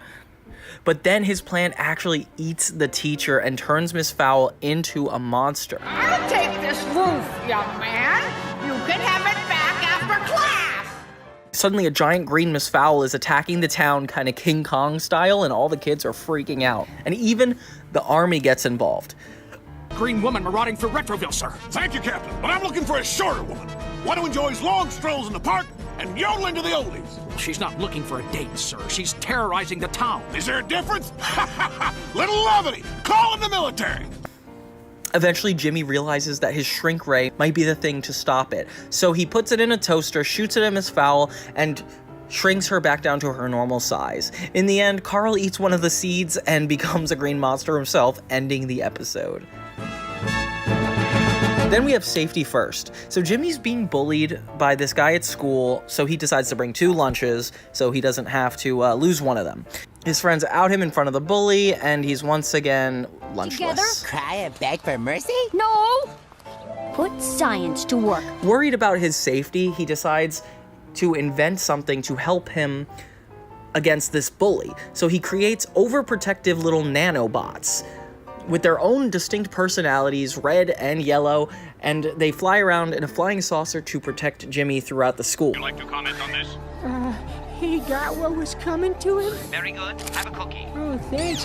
But then his plan actually eats the teacher and turns Miss Fowl into a monster. I'll take this roof, young man. You can have it back after class. Suddenly a giant green Miss Fowl is attacking the town kind of King Kong style, and all the kids are freaking out. And even the army gets involved. Green woman marauding through Retroville, sir. Thank you, Captain, but I'm looking for a shorter woman. One who enjoys long strolls in the park and yodeling to the oldies. She's not looking for a date, sir. She's terrorizing the town. Is there a difference? Little levity. Call in the military. Eventually, Jimmy realizes that his shrink ray might be the thing to stop it. So he puts it in a toaster, shoots it at Miss Fowl, and shrinks her back down to her normal size. In the end, Carl eats one of the seeds and becomes a green monster himself, ending the episode. Then we have safety first. So Jimmy's being bullied by this guy at school, so he decides to bring 2 lunches so he doesn't have to lose one of them. His friends out him in front of the bully, and he's once again lunchless. Cry and beg for mercy? No! Put science to work. Worried about his safety, he decides to invent something to help him against this bully. So he creates overprotective little nanobots with their own distinct personalities, red and yellow, and they fly around in a flying saucer to protect Jimmy throughout the school. Would you like to comment on this? He got what was coming to him? Very good. Have a cookie. Oh, thanks.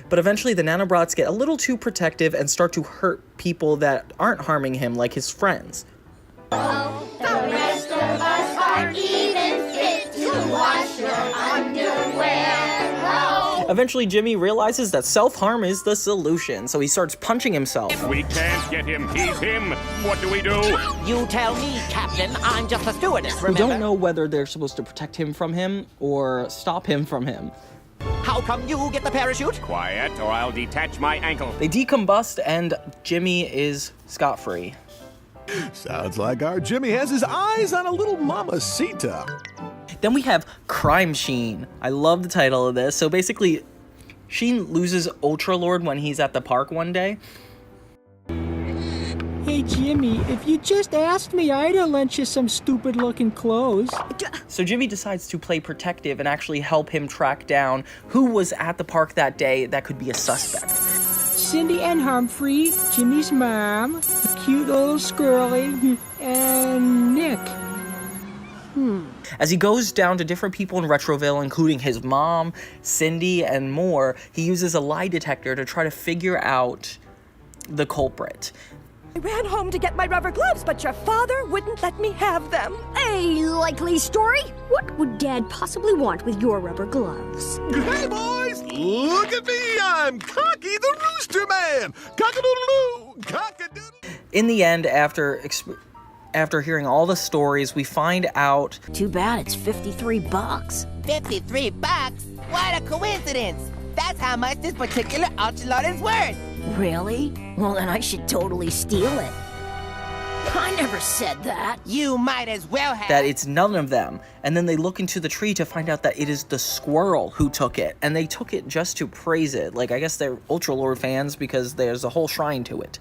But eventually the nanobots get a little too protective and start to hurt people that aren't harming him, like his friends. The rest of us aren't even fit to wash your underwear. Eventually, Jimmy realizes that self-harm is the solution, so he starts punching himself. We can't get him. He's him. What do we do? You tell me, Captain. I'm just a stewardess, We remember? don't know whether they're supposed to protect him from him or stop him from him. How come you get the parachute? Quiet, or I'll detach my ankle. They decombust, and Jimmy is scot-free. Sounds like our Jimmy has his eyes on a little mamacita. Then we have Crime Sheen. I love the title of this. So basically, Sheen loses Ultra Lord when he's at the park one day. Hey, Jimmy, if you just asked me, I'd have lent you some stupid-looking clothes. So Jimmy decides to play protective and actually help him track down who was at the park that day that could be a suspect. Cindy and Humphrey, Jimmy's mom, a cute little squirrely, and Nick. As he goes down to different people in Retroville, including his mom, Cindy, and more, he uses a lie detector to try to figure out the culprit. I ran home to get my rubber gloves, but your father wouldn't let me have them. A likely story? What would Dad possibly want with your rubber gloves? Hey, boys, look at me. I'm Cocky the Rooster Man. Cock-a-doodle-doo, cock-a-doodle. In the end, after hearing all the stories, we find out... Too bad it's $53. $53? What a coincidence! That's how much this particular Ultra-Lord is worth. Really? Well, then I should totally steal it. I never said that. You might as well have. that it's none of them. And then they look into the tree to find out that it is the squirrel who took it. And they took it just to praise it. Like, I guess they're Ultra Lord fans because there's a whole shrine to it.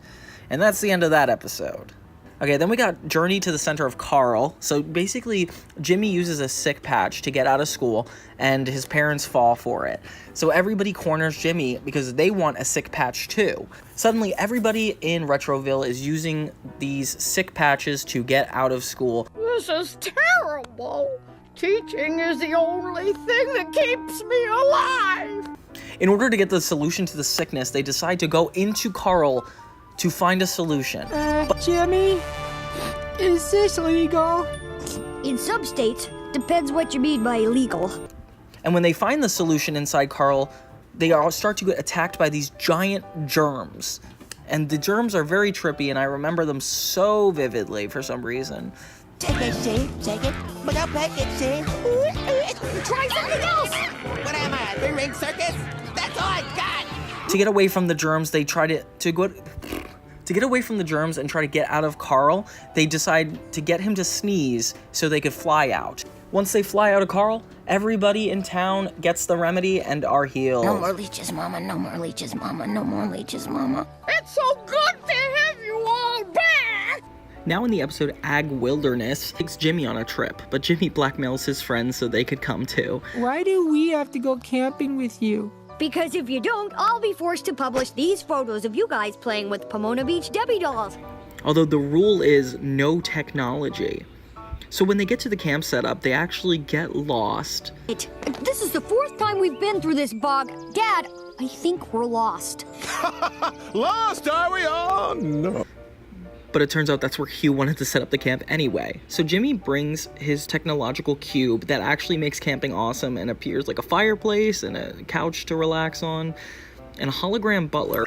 And that's the end of that episode. Okay, then we got Journey to the Center of Carl. So basically, Jimmy uses a sick patch to get out of school, and his parents fall for it. So everybody corners Jimmy because they want a sick patch too. Suddenly, everybody in Retroville is using these sick patches to get out of school. This is terrible. Teaching is the only thing that keeps me alive. In order to get the solution to the sickness, they decide to go into Carl to find a solution. Jimmy, is this legal? In some states, depends what you mean by illegal. And when they find the solution inside Carl, they all start to get attacked by these giant germs. And the germs are very trippy, and I remember them so vividly for some reason. Take it, Shane. Take it. But I'll pack it, Shane. Try something else! What am I, a three-ring circus? That's all I got! To get away from the germs, they try to get away from the germs and try to get out of Carl. They decide to get him to sneeze so they could fly out. Once they fly out of Carl, everybody in town gets the remedy and are healed. No more leeches, Mama. No more leeches, Mama. No more leeches, Mama. It's so good to hear Now in the episode Ag Wilderness, takes Jimmy on a trip, but Jimmy blackmails his friends so they could come too. Why do we have to go camping with you? Because if you don't, I'll be forced to publish these photos of you guys playing with Pomona Beach Debbie dolls. Although the rule is no technology. So when they get to the camp setup, they actually get lost. This is the 4th time we've been through this bog. Dad, I think we're lost. Lost, are we? Oh, no. But it turns out that's where Hugh wanted to set up the camp anyway. So Jimmy brings his technological cube that actually makes camping awesome and appears like a fireplace and a couch to relax on, and a hologram butler.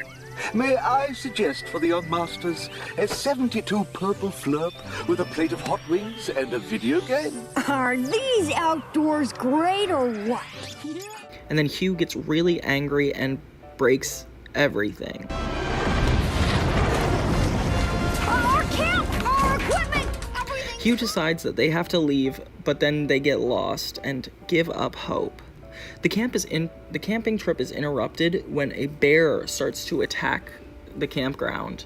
May I suggest for the young masters a 72 purple flurp with a plate of hot wings and a video game? Are these outdoors great or what? And then Hugh gets really angry and breaks everything. Our camp! Our equipment! Everything! Hugh decides that they have to leave, but then they get lost and give up hope. The camping trip is interrupted when a bear starts to attack the campground.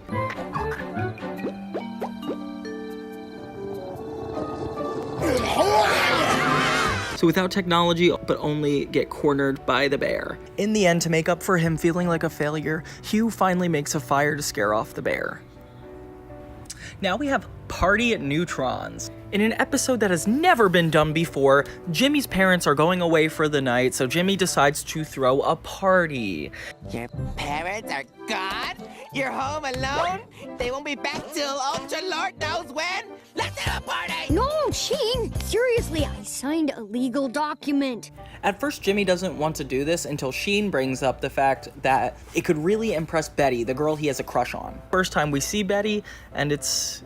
So without technology, but only get cornered by the bear. In the end, to make up for him feeling like a failure, Hugh finally makes a fire to scare off the bear. Now we have Party at Neutrons. In an episode that has never been done before, Jimmy's parents are going away for the night, so Jimmy decides to throw a party. Your parents are gone? You're home alone? They won't be back till Ultra Lord knows when? Let's have a party! No, Sheen! Seriously, I signed a legal document. At first, Jimmy doesn't want to do this until Sheen brings up the fact that it could really impress Betty, the girl he has a crush on. First time we see Betty, and it's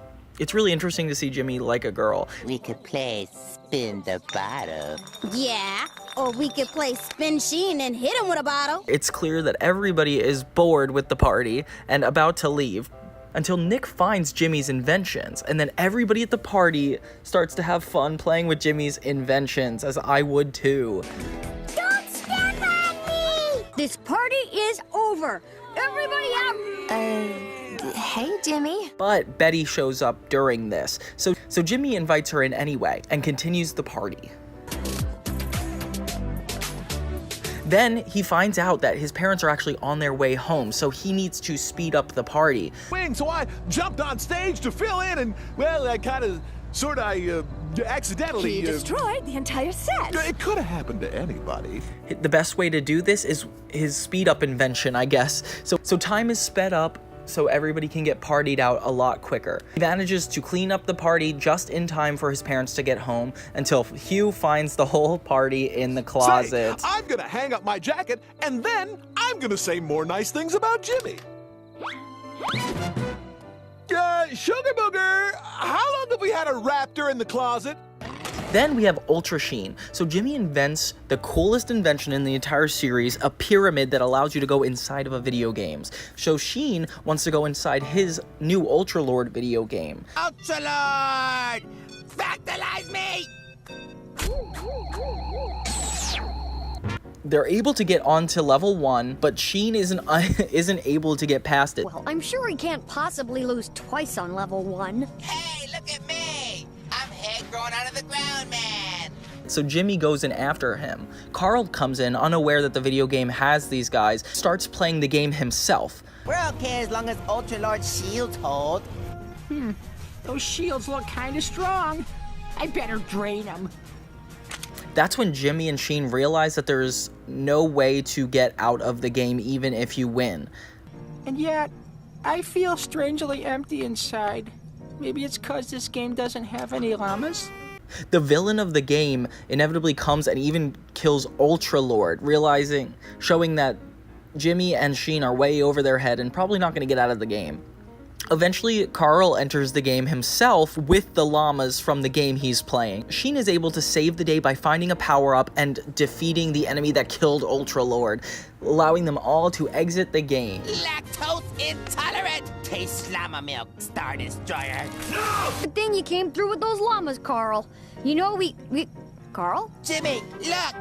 really interesting to see Jimmy like a girl. We could play Spin the Bottle. Yeah, or we could play Spin Sheen and hit him with a bottle. It's clear that everybody is bored with the party and about to leave until Nick finds Jimmy's inventions, and then everybody at the party starts to have fun playing with Jimmy's inventions, as I would too. Don't step on me! This party is over. Everybody out! Hey, Jimmy. But Betty shows up during this, so Jimmy invites her in anyway and continues the party. Then he finds out that his parents are actually on their way home, so he needs to speed up the party. So I jumped on stage to fill in, and, well, I accidentally... He destroyed the entire set. It could have happened to anybody. The best way to do this is his speed up invention, I guess. So time is sped up, so everybody can get partied out a lot quicker. He manages to clean up the party just in time for his parents to get home until Hugh finds the whole party in the closet. Say, I'm gonna hang up my jacket, and then I'm gonna say more nice things about Jimmy. Sugar Booger, how long have we had a raptor in the closet? Then we have Ultra Sheen. So Jimmy invents the coolest invention in the entire series, a pyramid that allows you to go inside of a video game. So Sheen wants to go inside his new Ultra Lord video game. Ultra Lord! Factalize me! They're able to get onto level 1, but Sheen isn't able to get past it. Well, I'm sure he can't possibly lose twice on level 1. Hey, look at me! I'm head growing out of the ground, man! So Jimmy goes in after him. Carl comes in, unaware that the video game has these guys, starts playing the game himself. We're okay as long as Ultra Lord's shields hold. Those shields look kind of strong. I better drain them. That's when Jimmy and Sheen realize that there's no way to get out of the game even if you win. And yet, I feel strangely empty inside. Maybe it's 'cause this game doesn't have any llamas? The villain of the game inevitably comes and even kills Ultra Lord, showing that Jimmy and Sheen are way over their head and probably not going to get out of the game. Eventually, Carl enters the game himself with the llamas from the game he's playing. Sheen is able to save the day by finding a power-up and defeating the enemy that killed Ultra Lord, allowing them all to exit the game. Lactose intolerant! Taste llama milk, Star Destroyer. No! Good thing you came through with those llamas, Carl. You know, we... Carl? Jimmy, look!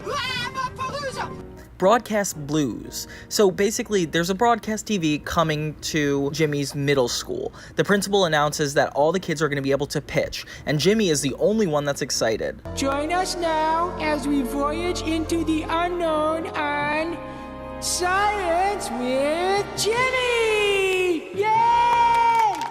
Llama-palooza! broadcast blues. So basically, there's a broadcast TV coming to Jimmy's middle school. The principal announces that all the kids are going to be able to pitch, and Jimmy is the only one that's excited. Join us now as we voyage into the unknown on Science with Jimmy! Yay!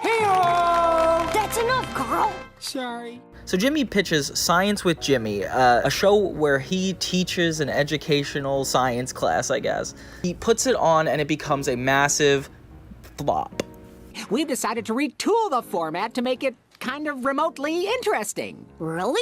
Hey-oh! That's enough, Carl. Sorry. So Jimmy pitches Science with Jimmy, a show where he teaches an educational science class, I guess. He puts it on and it becomes a massive flop. We've decided to retool the format to make it kind of remotely interesting. Really?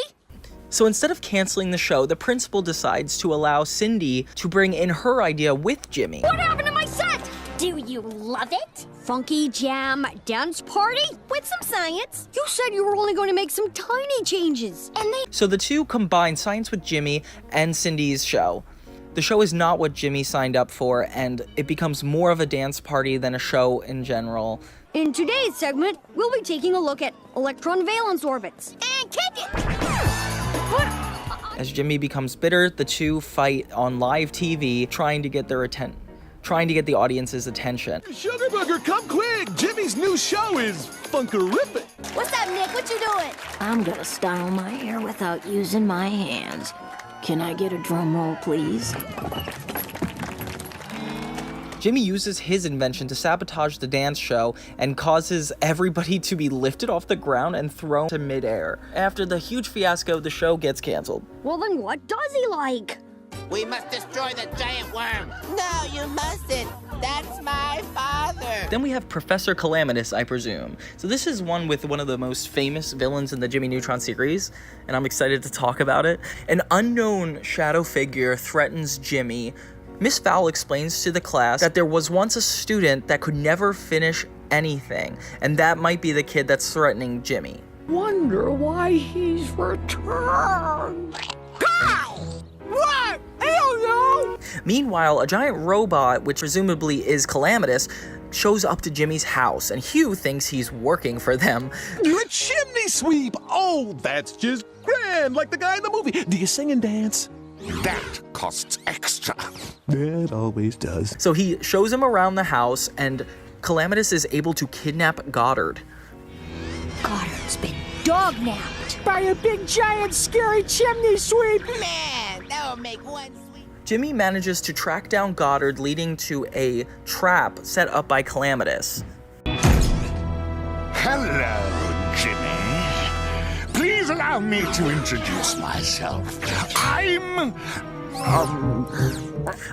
So instead of canceling the show, the principal decides to allow Cindy to bring in her idea with Jimmy. What happened to my set? Do you love it? Funky jam dance party? With some science. You said you were only going to make some tiny changes. And they... So the two combine Science with Jimmy and Cindy's show. The show is not what Jimmy signed up for, and it becomes more of a dance party than a show in general. In today's segment, we'll be taking a look at electron valence orbits. And kick it! As Jimmy becomes bitter, the two fight on live TV, trying to get the audience's attention. Sugar Booger, come quick! Jimmy's new show is funkerific. What's up, Nick? What you doing? I'm gonna style my hair without using my hands. Can I get a drum roll, please? Jimmy uses his invention to sabotage the dance show and causes everybody to be lifted off the ground and thrown to midair. After the huge fiasco, the show gets canceled. Well, then what does he like? We must destroy the giant worm. No, you mustn't. That's my father. Then we have Professor Calamitus, I presume. So this is one with one of the most famous villains in the Jimmy Neutron series, and I'm excited to talk about it. An unknown shadow figure threatens Jimmy. Miss Fowl explains to the class that there was once a student that could never finish anything, and that might be the kid that's threatening Jimmy. Wonder why he's returned. Carl! What? I don't know! Meanwhile, a giant robot, which presumably is Calamitus, shows up to Jimmy's house, and Hugh thinks he's working for them. The chimney sweep! Oh, that's just grand, like the guy in the movie. Do you sing and dance? That costs extra. It always does. So he shows him around the house, and Calamitus is able to kidnap Goddard. Goddard's been dog-napped. By a big, giant, scary chimney sweep. Man, that would make one sweep. Jimmy manages to track down Goddard, leading to a trap set up by Calamitus. Hello, Jimmy. Please allow me to introduce myself. I'm...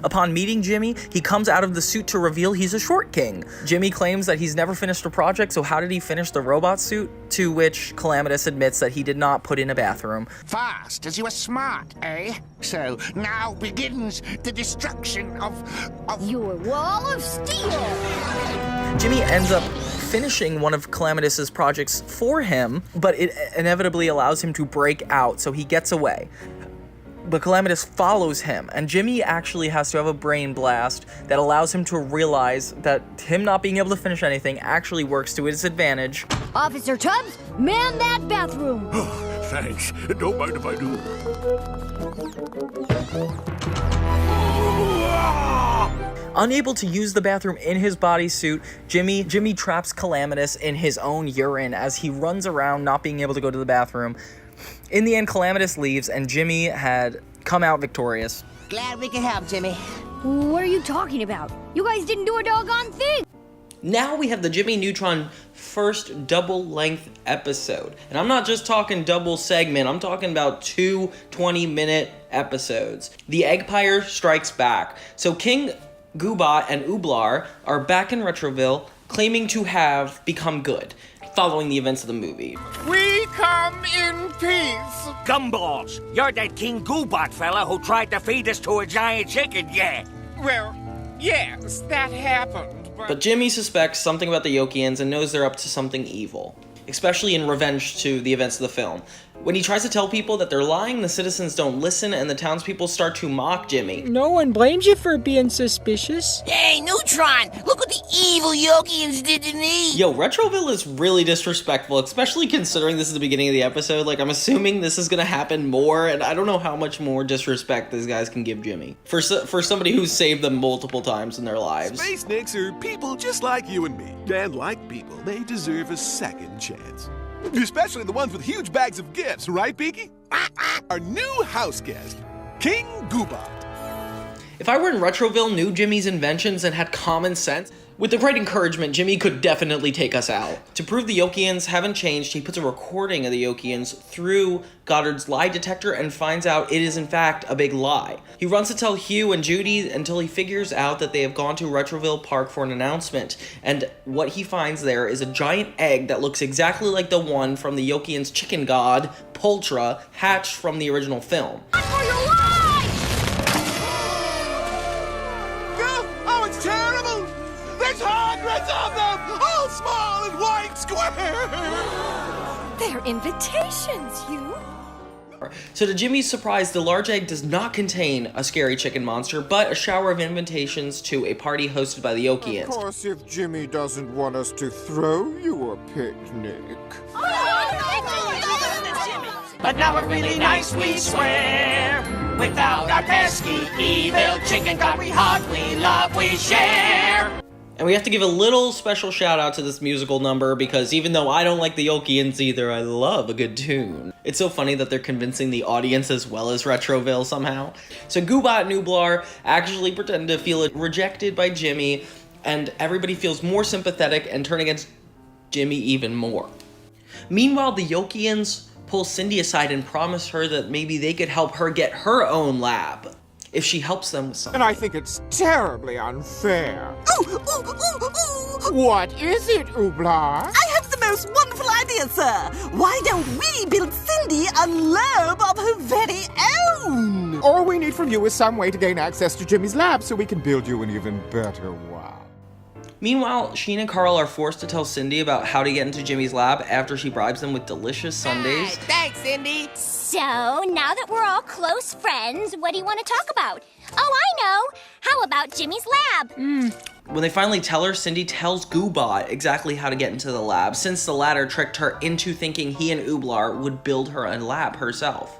Upon meeting Jimmy, he comes out of the suit to reveal he's a short king. Jimmy claims that he's never finished a project, so how did he finish the robot suit? To which Calamitus admits that he did not put in a bathroom. Fast, as you were smart, eh? So now begins the destruction of your wall of steel. Jimmy ends up finishing one of Calamitus's projects for him, but it inevitably allows him to break out, so he gets away. But Calamitus follows him, and Jimmy actually has to have a brain blast that allows him to realize that him not being able to finish anything actually works to his advantage. Officer Tubbs, man that bathroom. Thanks. Don't mind if I do. Unable to use the bathroom in his bodysuit, Jimmy traps Calamitus in his own urine as he runs around not being able to go to the bathroom. In the end, Calamitus leaves, and Jimmy had come out victorious. Glad we can help, Jimmy. What are you talking about? You guys didn't do a doggone thing. Now we have the Jimmy Neutron first double-length episode. And I'm not just talking double segment, I'm talking about 2 20-minute episodes. The Eggpire strikes back. So King Goobot and Ooblar are back in Retroville, claiming to have become good, following the events of the movie. We come in peace. Gumballs, you're that King Goobot fella who tried to feed us to a giant chicken, yeah? Well, yes, that happened, But Jimmy suspects something about the Yokians and knows they're up to something evil, especially in revenge to the events of the film. When he tries to tell people that they're lying, the citizens don't listen and the townspeople start to mock Jimmy. No one blames you for being suspicious. Hey, Neutron! Look what the evil Yokians did to me! Yo, Retroville is really disrespectful, especially considering this is the beginning of the episode. Like, I'm assuming this is gonna happen more, and I don't know how much more disrespect these guys can give Jimmy. For somebody who's saved them multiple times in their lives. Space Nicks are people just like you and me. And like people, they deserve a second chance. Especially the ones with huge bags of gifts, right, Beaky? Our new house guest, King Goobot. If I were in Retroville, knew Jimmy's inventions, and had common sense, with the right encouragement, Jimmy could definitely take us out. To prove the Yokians haven't changed, he puts a recording of the Yokians through Goddard's lie detector and finds out it is in fact a big lie. He runs to tell Hugh and Judy until he figures out that they have gone to Retroville Park for an announcement, and what he finds there is a giant egg that looks exactly like the one from the Yokians' chicken god, Poltra, hatched from the original film. Oh, it's terrible! There's hundreds of them, all small and white squares! They're invitations, Hugh. So to Jimmy's surprise, the large egg does not contain a scary chicken monster, but a shower of invitations to a party hosted by the Yokians. Of course, if Jimmy doesn't want us to throw you a picnic. But now we're really nice, we swear. Without our pesky, evil chicken god, we hug, we love, we share. And we have to give a little special shout out to this musical number because even though I don't like the Yokians either, I love a good tune. It's so funny that they're convincing the audience as well as Retroville somehow. So Goobot and Nublar actually pretend to feel rejected by Jimmy, and everybody feels more sympathetic and turn against Jimmy even more. Meanwhile, the Yokians pull Cindy aside and promise her that maybe they could help her get her own lab if she helps them with something. And I think it's terribly unfair. What is it, Ooblar? I have the most wonderful idea, sir. Why don't we build Cindy a lab of her very own? All we need from you is some way to gain access to Jimmy's lab so we can build you an even better one. Meanwhile, Sheen and Carl are forced to tell Cindy about how to get into Jimmy's lab after she bribes them with delicious sundaes. Thanks, Cindy. So, now that we're all close friends, what do you want to talk about? Oh, I know! How about Jimmy's lab? When they finally tell her, Cindy tells Goobot exactly how to get into the lab, since the latter tricked her into thinking he and Ooblar would build her a lab herself.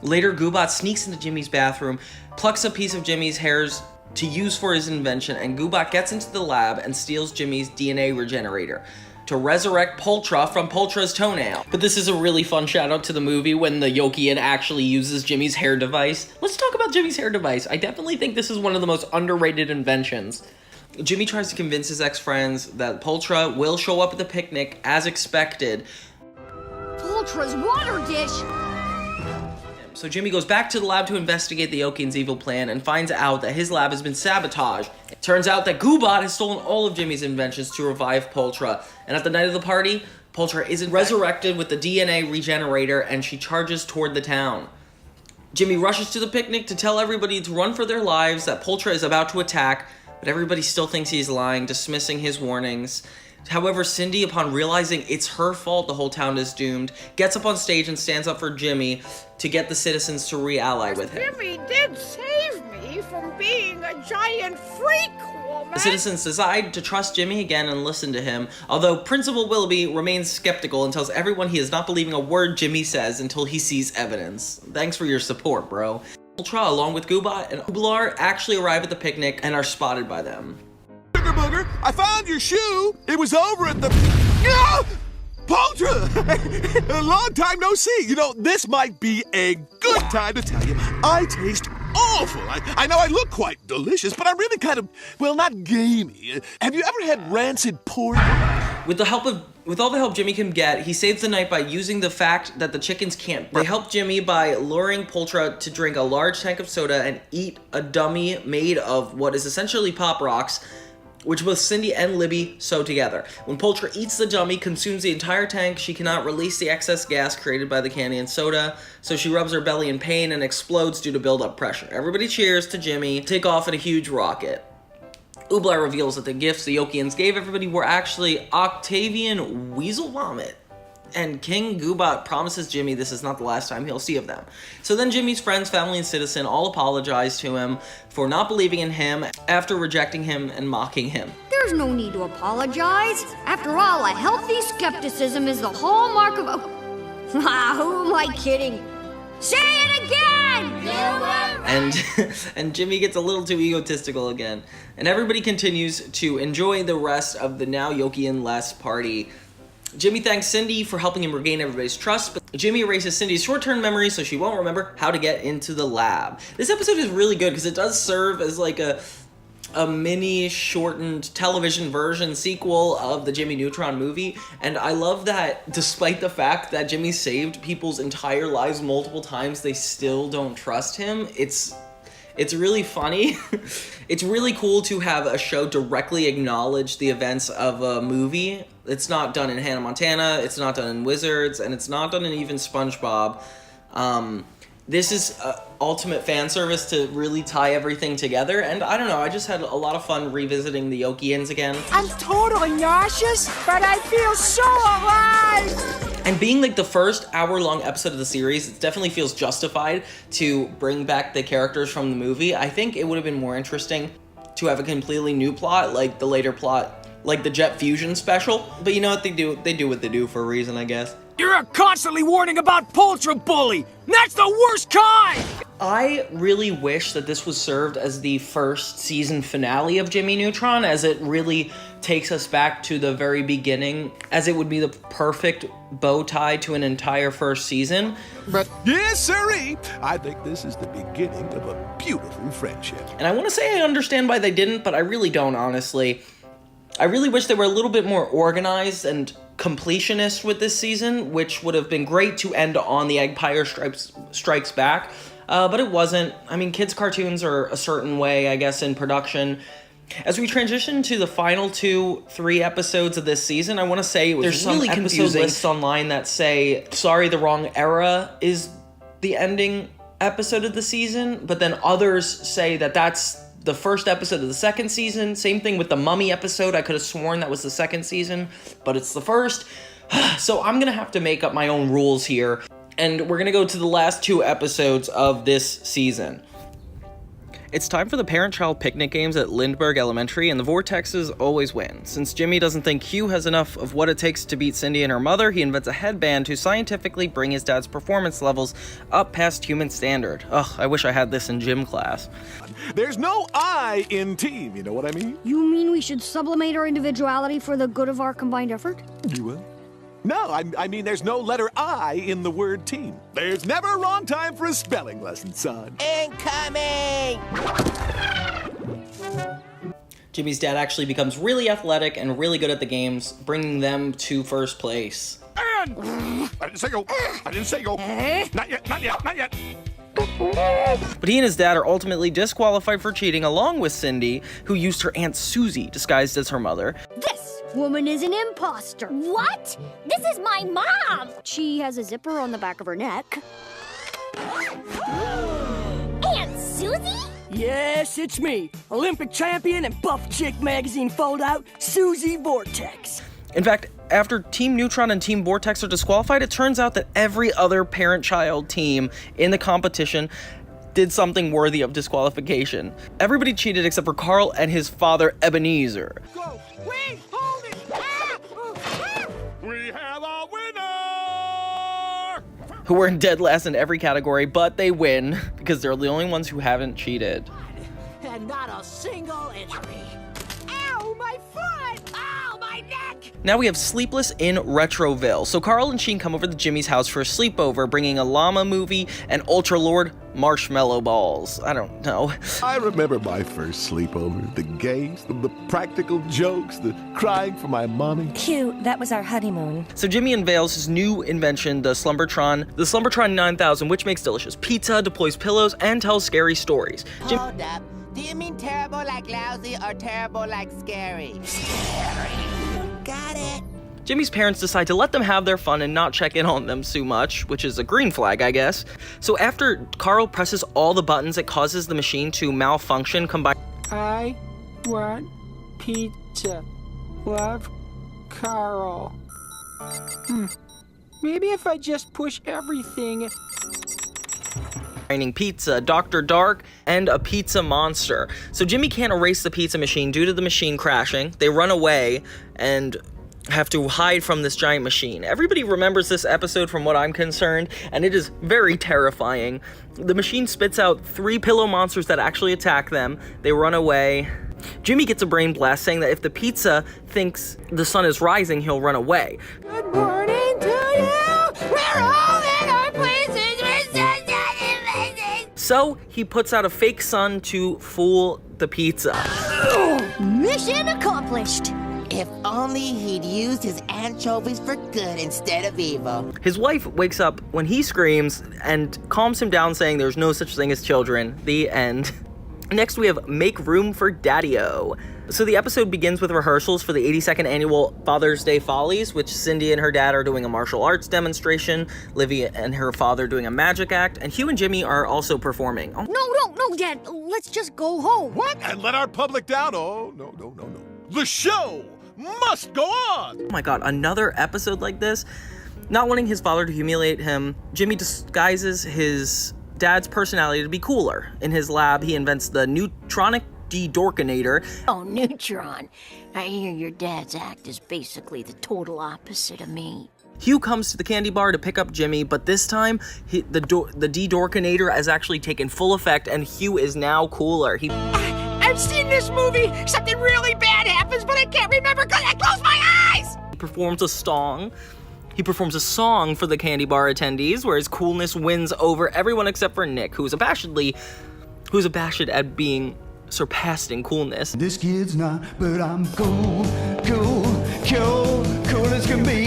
Later, Goobot sneaks into Jimmy's bathroom, plucks a piece of Jimmy's hairs to use for his invention, and Goobot gets into the lab and steals Jimmy's DNA regenerator to resurrect Poltra from Poltra's toenail. But this is a really fun shout out to the movie when the Yokian actually uses Jimmy's hair device. Let's talk about Jimmy's hair device. I definitely think this is one of the most underrated inventions. Jimmy tries to convince his ex-friends that Poltra will show up at the picnic as expected. Poltra's water dish! So Jimmy goes back to the lab to investigate the Yokian's evil plan and finds out that his lab has been sabotaged. It turns out that Goobot has stolen all of Jimmy's inventions to revive Poltra. And at the night of the party, Poltra is resurrected with the DNA regenerator and she charges toward the town. Jimmy rushes to the picnic to tell everybody to run for their lives, that Poltra is about to attack, but everybody still thinks he's lying, dismissing his warnings. However, Cindy, upon realizing it's her fault the whole town is doomed, gets up on stage and stands up for Jimmy to get the citizens to re-ally with him. Jimmy did save me from being a giant freak woman. The citizens decide to trust Jimmy again and listen to him, although Principal Willoughby remains skeptical and tells everyone he is not believing a word Jimmy says until he sees evidence. Thanks for your support, bro. Ultra, along with Goobot and Ooblar, actually arrive at the picnic and are spotted by them. Booger, I found your shoe. It was over at the... Poltra! A long time no see. You know, this might be a good time to tell you I taste awful. I know I look quite delicious, but I'm really kind of, well, not gamey. Have you ever had rancid pork? With all the help Jimmy can get, he saves the night by using the fact that the chickens can't. They help Jimmy by luring Poltra to drink a large tank of soda and eat a dummy made of what is essentially Pop Rocks, which both Cindy and Libby sew together. When Poltra eats the dummy, consumes the entire tank, she cannot release the excess gas created by the candy and soda, so she rubs her belly in pain and explodes due to build-up pressure. Everybody cheers to Jimmy, take off in a huge rocket. Ooblar reveals that the gifts the Yokians gave everybody were actually Octavian Weasel Vomit And King Goobot promises Jimmy this is not the last time he'll see of them. So then Jimmy's friends, family, and citizen all apologize to him for not believing in him after rejecting him and mocking him. There's no need to apologize. After all, a healthy skepticism is the hallmark of... who am I kidding? Say it again! And Jimmy gets a little too egotistical again. And everybody continues to enjoy the rest of the now Yoki-less party. Jimmy thanks Cindy for helping him regain everybody's trust, but Jimmy erases Cindy's short-term memory so she won't remember how to get into the lab. This episode is really good because it does serve as like a mini shortened television version sequel of the Jimmy Neutron movie, and I love that despite the fact that Jimmy saved people's entire lives multiple times, they still don't trust him. It's really funny. It's really cool to have a show directly acknowledge the events of a movie. It's not done in Hannah Montana, it's not done in Wizards, and it's not done in even SpongeBob. This is ultimate fan service to really tie everything together, and I don't know, I just had a lot of fun revisiting the Yokians again. I'm totally nauseous, but I feel so alive! And being like the first hour-long episode of the series, it definitely feels justified to bring back the characters from the movie. I think it would have been more interesting to have a completely new plot, like the later plot, like the Jet Fusion special. But you know what they do? They do what they do for a reason, I guess. You're constantly warning about Poltra Bully! That's the worst kind! I really wish that this was served as the first season finale of Jimmy Neutron, as it really takes us back to the very beginning, as it would be the perfect bow tie to an entire first season. But yes, sirree! I think this is the beginning of a beautiful friendship. And I want to say I understand why they didn't, but I really don't, honestly. I really wish they were a little bit more organized and completionist with this season, which would have been great to end on the Eggpire Strikes Back, but it wasn't. I mean, kids' cartoons are a certain way, I guess, in production. As we transition to the final 2-3 episodes of this season, I want to say there's really some episode lists online that say, sorry, the wrong era is the ending episode of the season, but then others say that that's the first episode of the second season. Same thing with the Mummy episode. I could have sworn that was the second season, but it's the first. So I'm gonna have to make up my own rules here, and we're gonna go to the last 2 episodes of this season. It's time for the parent-child picnic games at Lindbergh Elementary, and the Vortexes always win. Since Jimmy doesn't think Hugh has enough of what it takes to beat Cindy and her mother, he invents a headband to scientifically bring his dad's performance levels up past human standard. Ugh, I wish I had this in gym class. There's no I in team, you know what I mean? You mean we should sublimate our individuality for the good of our combined effort? You will? No, I mean there's no letter I in the word team. There's never a wrong time for a spelling lesson, son. Incoming! Jimmy's dad actually becomes really athletic and really good at the games, bringing them to first place. And I didn't say go. I didn't say go. Not yet, not yet, not yet. But he and his dad are ultimately disqualified for cheating, along with Cindy, who used her Aunt Susie disguised as her mother. This woman is an imposter. What? This is my mom! She has a zipper on the back of her neck. Aunt Susie? Yes, it's me, Olympic champion and Buff Chick magazine foldout, Susie Vortex. In fact, after Team Neutron and Team Vortex are disqualified, it turns out that every other parent-child team in the competition did something worthy of disqualification. Everybody cheated except for Carl and his father, Ebenezer. Go! Wait! Hold it! We have a winner! Who were in dead last in every category, but they win because they're the only ones who haven't cheated. And not a single injury. Ow, my foot! Ow, my neck! Now we have Sleepless in Retroville. So Carl and Sheen come over to Jimmy's house for a sleepover, bringing a llama movie and Ultra Lord marshmallow balls. I don't know. I remember my first sleepover. The games, the practical jokes, the crying for my mommy. Cute, that was our honeymoon. So Jimmy unveils his new invention, the Slumbertron 9000, which makes delicious pizza, deploys pillows, and tells scary stories. Hold up. Do you mean terrible like lousy or terrible like scary? Scary. Got it. Jimmy's parents decide to let them have their fun and not check in on them too much, which is a green flag, I guess. So after Carl presses all the buttons, it causes the machine to malfunction, combine. I want pizza. Love, Carl. Maybe if I just push everything. Pizza, Dr. Dark, and a pizza monster. So Jimmy can't erase the pizza machine due to the machine crashing. They run away and have to hide from this giant machine. Everybody remembers this episode from what I'm concerned, and it is very terrifying. The machine spits out 3 pillow monsters that actually attack them. They run away. Jimmy gets a brain blast saying that if the pizza thinks the sun is rising, he'll run away. Good morning to you. We're all in our places. So he puts out a fake sun to fool the pizza. Mission accomplished. If only he'd used his anchovies for good instead of evil. His wife wakes up when he screams and calms him down, saying there's no such thing as children. The end. Next we have Make Room for Daddy-O. So the episode begins with rehearsals for the 82nd annual Father's Day Follies, which Cindy and her dad are doing a martial arts demonstration, Livy and her father doing a magic act, and Hugh and Jimmy are also performing. No, Dad. Let's just go home. What? And let our public down? Oh, no. The show must go on! Oh my god, another episode like this? Not wanting his father to humiliate him, Jimmy disguises his dad's personality to be cooler. In his lab, he invents the neutronic de-dorkinator. Oh, Neutron. I hear your dad's act is basically the total opposite of me. Hugh comes to the candy bar to pick up Jimmy, but this time, the de-dorkinator has actually taken full effect, and Hugh is now cooler. I've seen this movie. Something really bad happens, but I can't remember because I closed my eyes. He performs a song. He performs a song for the candy bar attendees, where his coolness wins over everyone except for Nick, who's abashed at being surpassed in coolness. This kid's not, but I'm cool as can be.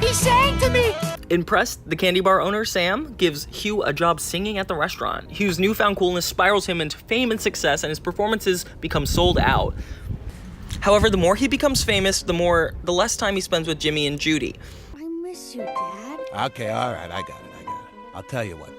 He sang to me. Impressed, the candy bar owner, Sam, gives Hugh a job singing at the restaurant. Hugh's newfound coolness spirals him into fame and success, and his performances become sold out. However, the more he becomes famous, the less time he spends with Jimmy and Judy. I miss you, Dad. Okay, all right, I got it. I'll tell you what.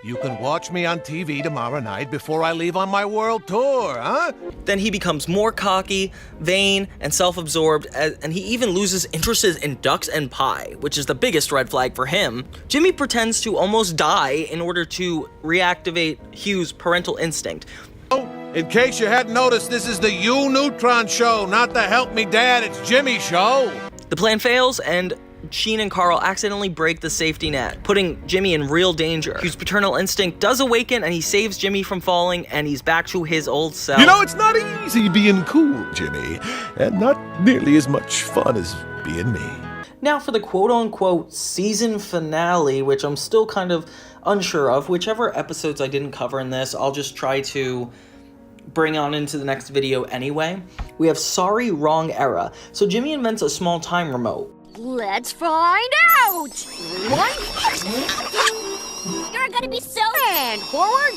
You can watch me on TV tomorrow night before I leave on my world tour, huh? Then he becomes more cocky, vain, and self-absorbed, and he even loses interest in ducks and pie, which is the biggest red flag for him. Jimmy pretends to almost die in order to reactivate Hugh's parental instinct. Oh, in case you hadn't noticed, this is the Neutron show, not the Help Me Dad, it's Jimmy show. The plan fails, and Sheen and Carl accidentally break the safety net, putting Jimmy in real danger. Hugh's paternal instinct does awaken, and he saves Jimmy from falling, and he's back to his old self. You know, it's not easy being cool, Jimmy, and not nearly as much fun as being me. Now for the quote-unquote season finale, which I'm still kind of unsure of. Whichever episodes I didn't cover in this, I'll just try to bring on into the next video anyway. We have Sorry Wrong Era. So Jimmy invents a small time remote. Let's find out! One. You're gonna be so... And forward.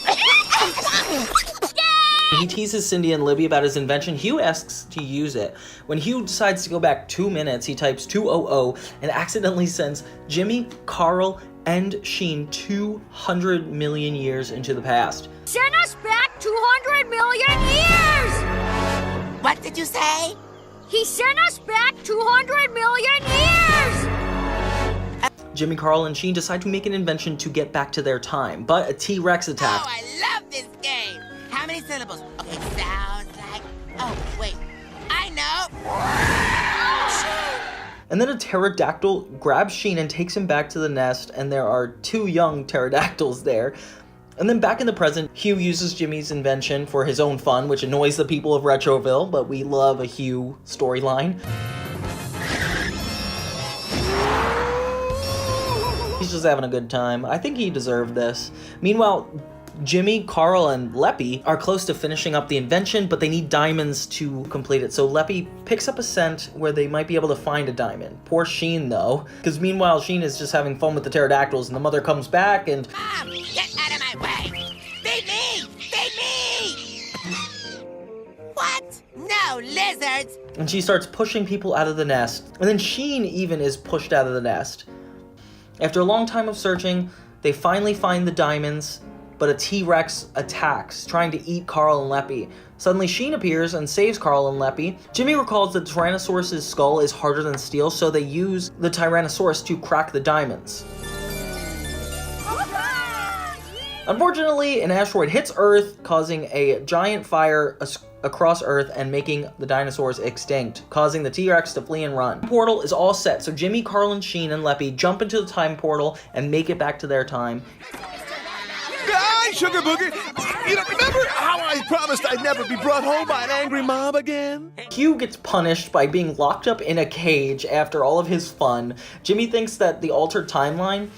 He teases Cindy and Libby about his invention. Hugh asks to use it. When Hugh decides to go back 2 minutes, he types 200 and accidentally sends Jimmy, Carl, and Sheen 200 million years into the past. Send us back 200 million years! What did you say? He sent us back 200 million years! Jimmy, Carl, and Sheen decide to make an invention to get back to their time, but a T-Rex attacks. Oh, I love this game! How many syllables? Okay, sounds like... Oh, wait. I know! And then a pterodactyl grabs Sheen and takes him back to the nest, and there are 2 young pterodactyls there. And then back in the present, Hugh uses Jimmy's invention for his own fun, which annoys the people of Retroville, but we love a Hugh storyline. He's just having a good time. I think he deserved this. Meanwhile, Jimmy, Carl, and Leppy are close to finishing up the invention, but they need diamonds to complete it. So Leppy picks up a scent where they might be able to find a diamond. Poor Sheen, though, because meanwhile, Sheen is just having fun with the pterodactyls, and the mother comes back and... Mom, get out of my way! Feed me! Feed me! What? No, lizards! And she starts pushing people out of the nest. And then Sheen even is pushed out of the nest. After a long time of searching, they finally find the diamonds, but a T-Rex attacks, trying to eat Carl and Leppy. Suddenly Sheen appears and saves Carl and Leppy. Jimmy recalls that the Tyrannosaurus' skull is harder than steel, so they use the Tyrannosaurus to crack the diamonds. Unfortunately, an asteroid hits Earth, causing a giant fire across Earth and making the dinosaurs extinct, causing the T-Rex to flee and run. The portal is all set, so Jimmy, Carl, and Sheen and Leppy jump into the time portal and make it back to their time. Hi, Sugar Booger! You know, remember how I promised I'd never be brought home by an angry mob again? Hugh gets punished by being locked up in a cage after all of his fun. Jimmy thinks that he altered the timeline,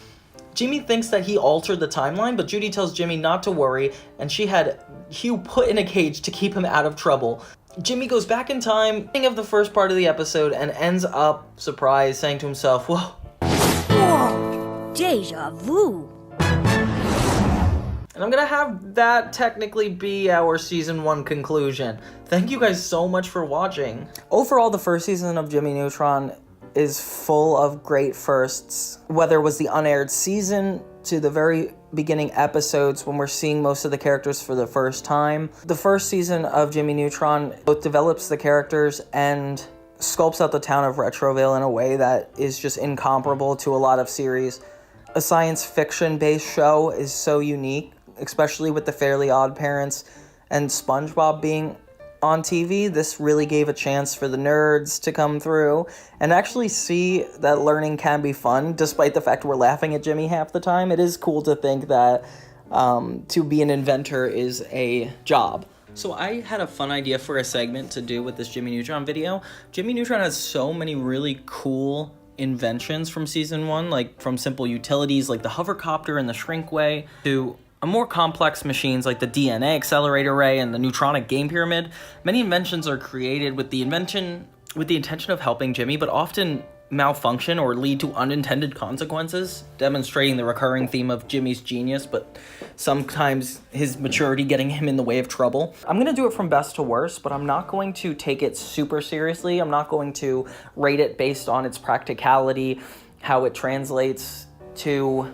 but Judy tells Jimmy not to worry, and she had Hugh put in a cage to keep him out of trouble. Jimmy goes back in time, thinking of the first part of the episode, and ends up, surprised, saying to himself, whoa. Whoa, deja vu. And I'm gonna have that technically be our season 1 conclusion. Thank you guys so much for watching. Overall, the first season of Jimmy Neutron is full of great firsts. Whether it was the unaired season to the very beginning episodes when we're seeing most of the characters for the first time. The first season of Jimmy Neutron both develops the characters and sculpts out the town of Retroville in a way that is just incomparable to a lot of series. A science fiction based show is so unique, especially with the Fairly Odd Parents and SpongeBob being on TV. This really gave a chance for the nerds to come through and actually see that learning can be fun, despite the fact we're laughing at Jimmy half the time. It is cool to think that to be an inventor is a job. So I had a fun idea for a segment to do with this Jimmy Neutron video. Jimmy Neutron has so many really cool inventions from season 1, like from simple utilities like the hovercopter and the shrinkway to more complex machines like the DNA accelerator array and the neutronic game pyramid. Many inventions are created with the intention of helping Jimmy, but often malfunction or lead to unintended consequences, demonstrating the recurring theme of Jimmy's genius, but sometimes his maturity getting him in the way of trouble. I'm gonna do it from best to worst, but I'm not going to take it super seriously. I'm not going to rate it based on its practicality, how it translates to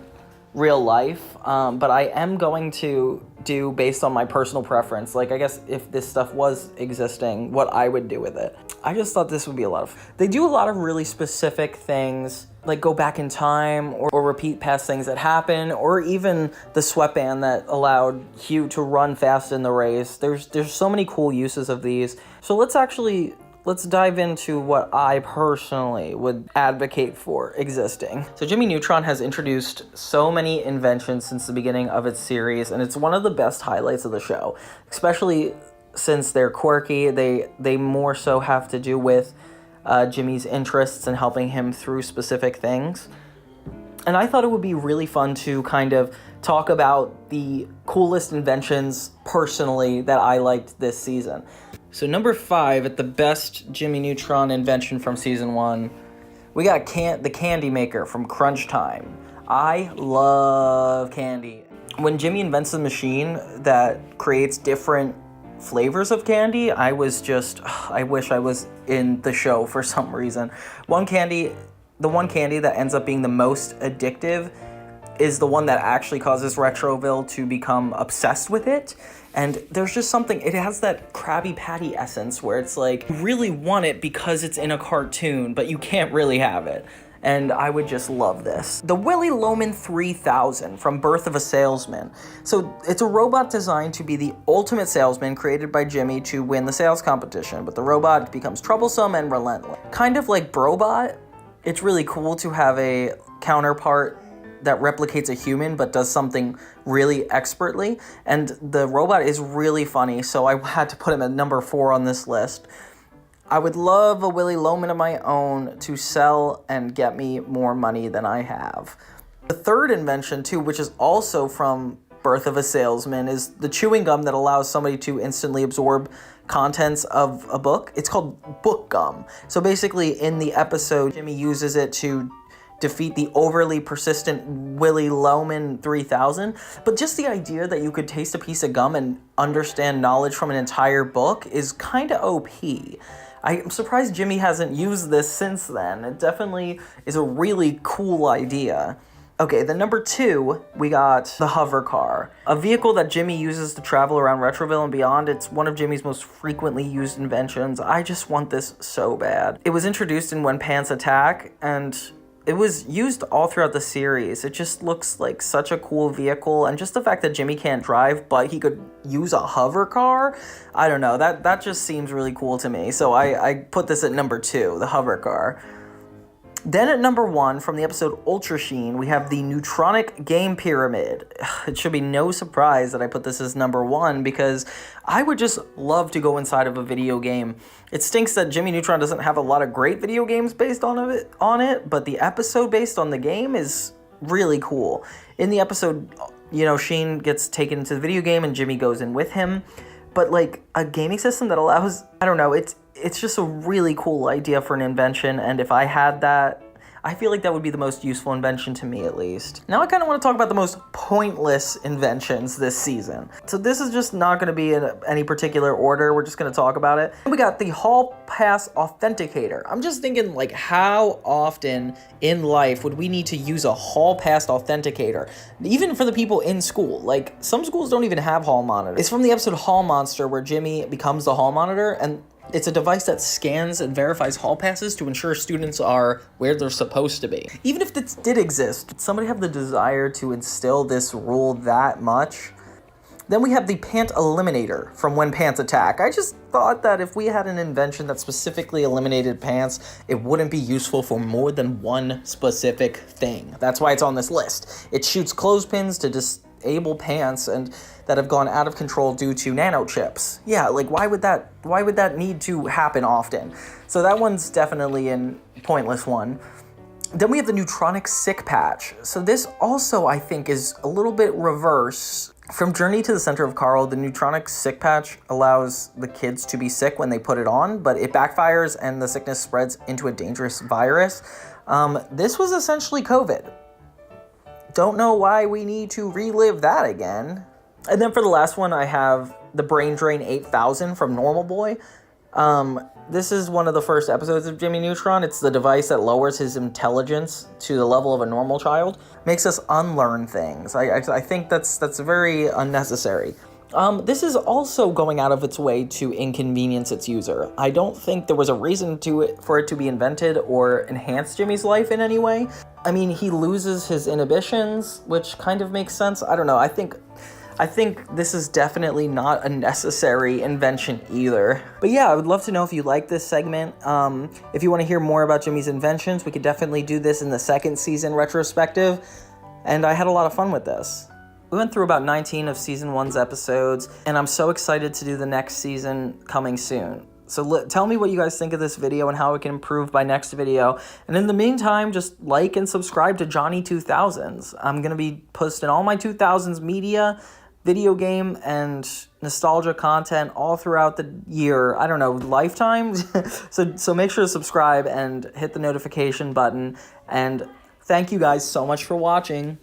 real life, but I am going to do based on my personal preference. Like, I guess if this stuff was existing, what I would do with it. I just thought this would be a lot of fun. They do a lot of really specific things, like go back in time or repeat past things that happen, or even the sweatband that allowed Hugh to run fast in the race. There's so many cool uses of these. So let's dive into what I personally would advocate for existing. So Jimmy Neutron has introduced so many inventions since the beginning of its series, and it's one of the best highlights of the show, especially since they're quirky. They more so have to do with Jimmy's interests and helping him through specific things. And I thought it would be really fun to kind of talk about the coolest inventions personally that I liked this season. So number 5 at the best Jimmy Neutron invention from season 1, we got the candy maker from Crunch Time. I love candy. When Jimmy invents a machine that creates different flavors of candy, I wish I was in the show for some reason. The one candy that ends up being the most addictive is the one that actually causes Retroville to become obsessed with it. And there's just something, it has that Krabby Patty essence where it's like, you really want it because it's in a cartoon, but you can't really have it. And I would just love this. The Willy Loman 3000 from Birth of a Salesman. So it's a robot designed to be the ultimate salesman, created by Jimmy to win the sales competition, but the robot becomes troublesome and relentless. Kind of like Brobot, it's really cool to have a counterpart that replicates a human but does something really expertly, and the robot is really funny, so I had to put him at number 4 on this list. I would love a Willy Loman of my own to sell and get me more money than I have. The third invention too, which is also from Birth of a Salesman, is the chewing gum that allows somebody to instantly absorb contents of a book. It's called book gum. So basically in the episode, Jimmy uses it to defeat the overly persistent Willy Loman 3000, but just the idea that you could taste a piece of gum and understand knowledge from an entire book is kind of OP. I'm surprised Jimmy hasn't used this since then. It definitely is a really cool idea. Okay, then number 2, we got the hover car, a vehicle that Jimmy uses to travel around Retroville and beyond. It's one of Jimmy's most frequently used inventions. I just want this so bad. It was introduced in When Pants Attack, and it was used all throughout the series. It just looks like such a cool vehicle, and just the fact that Jimmy can't drive, but he could use a hover car, I don't know, that just seems really cool to me. So I put this at number 2, the hover car. Then at number 1, from the episode Ultra Sheen, we have the Neutronic Game Pyramid. It should be no surprise that I put this as number 1, because I would just love to go inside of a video game. It stinks that Jimmy Neutron doesn't have a lot of great video games based on it, but the episode based on the game is really cool. In the episode, you know, Sheen gets taken into the video game and Jimmy goes in with him. But like a gaming system that allows, I don't know, it's just a really cool idea for an invention, and if I had that, I feel like that would be the most useful invention to me, at least. Now I kind of want to talk about the most pointless inventions this season. So this is just not going to be in any particular order. We're just going to talk about it. We got the Hall Pass Authenticator. I'm just thinking, like, how often in life would we need to use a Hall Pass Authenticator? Even for the people in school. Like, some schools don't even have hall monitors. It's from the episode Hall Monster, where Jimmy becomes the hall monitor, and it's a device that scans and verifies hall passes to ensure students are where they're supposed to be. Even if this did exist, did somebody have the desire to instill this rule that much? Then we have the Pant Eliminator from When Pants Attack. I just thought that if we had an invention that specifically eliminated pants, it wouldn't be useful for more than one specific thing. That's why it's on this list. It shoots clothespins to disable pants and that have gone out of control due to nanochips. Yeah, like why would that need to happen often? So that one's definitely a pointless one. Then we have the Neutronic Sick Patch. So this also, I think, is a little bit reverse. From Journey to the Center of Carl, the Neutronic Sick Patch allows the kids to be sick when they put it on, but it backfires and the sickness spreads into a dangerous virus. This was essentially COVID. Don't know why we need to relive that again. And then for the last one, I have the Brain Drain 8000 from Normal Boy. This is one of the first episodes of Jimmy Neutron. It's the device that lowers his intelligence to the level of a normal child. Makes us unlearn things. I think that's very unnecessary. This is also going out of its way to inconvenience its user. I don't think there was a reason for it to be invented or enhance Jimmy's life in any way. I mean, he loses his inhibitions, which kind of makes sense. I don't know. I think this is definitely not a necessary invention either. But yeah, I would love to know if you like this segment. If you want to hear more about Jimmy's inventions, we could definitely do this in the second season retrospective. And I had a lot of fun with this. We went through about 19 of season 1's episodes, and I'm so excited to do the next season coming soon. So tell me what you guys think of this video and how it can improve by next video. And in the meantime, just like and subscribe to Johnny 2000s. I'm going to be posting all my 2000s media, video game, and nostalgia content all throughout the year. I don't know, lifetime? So make sure to subscribe and hit the notification button. And thank you guys so much for watching.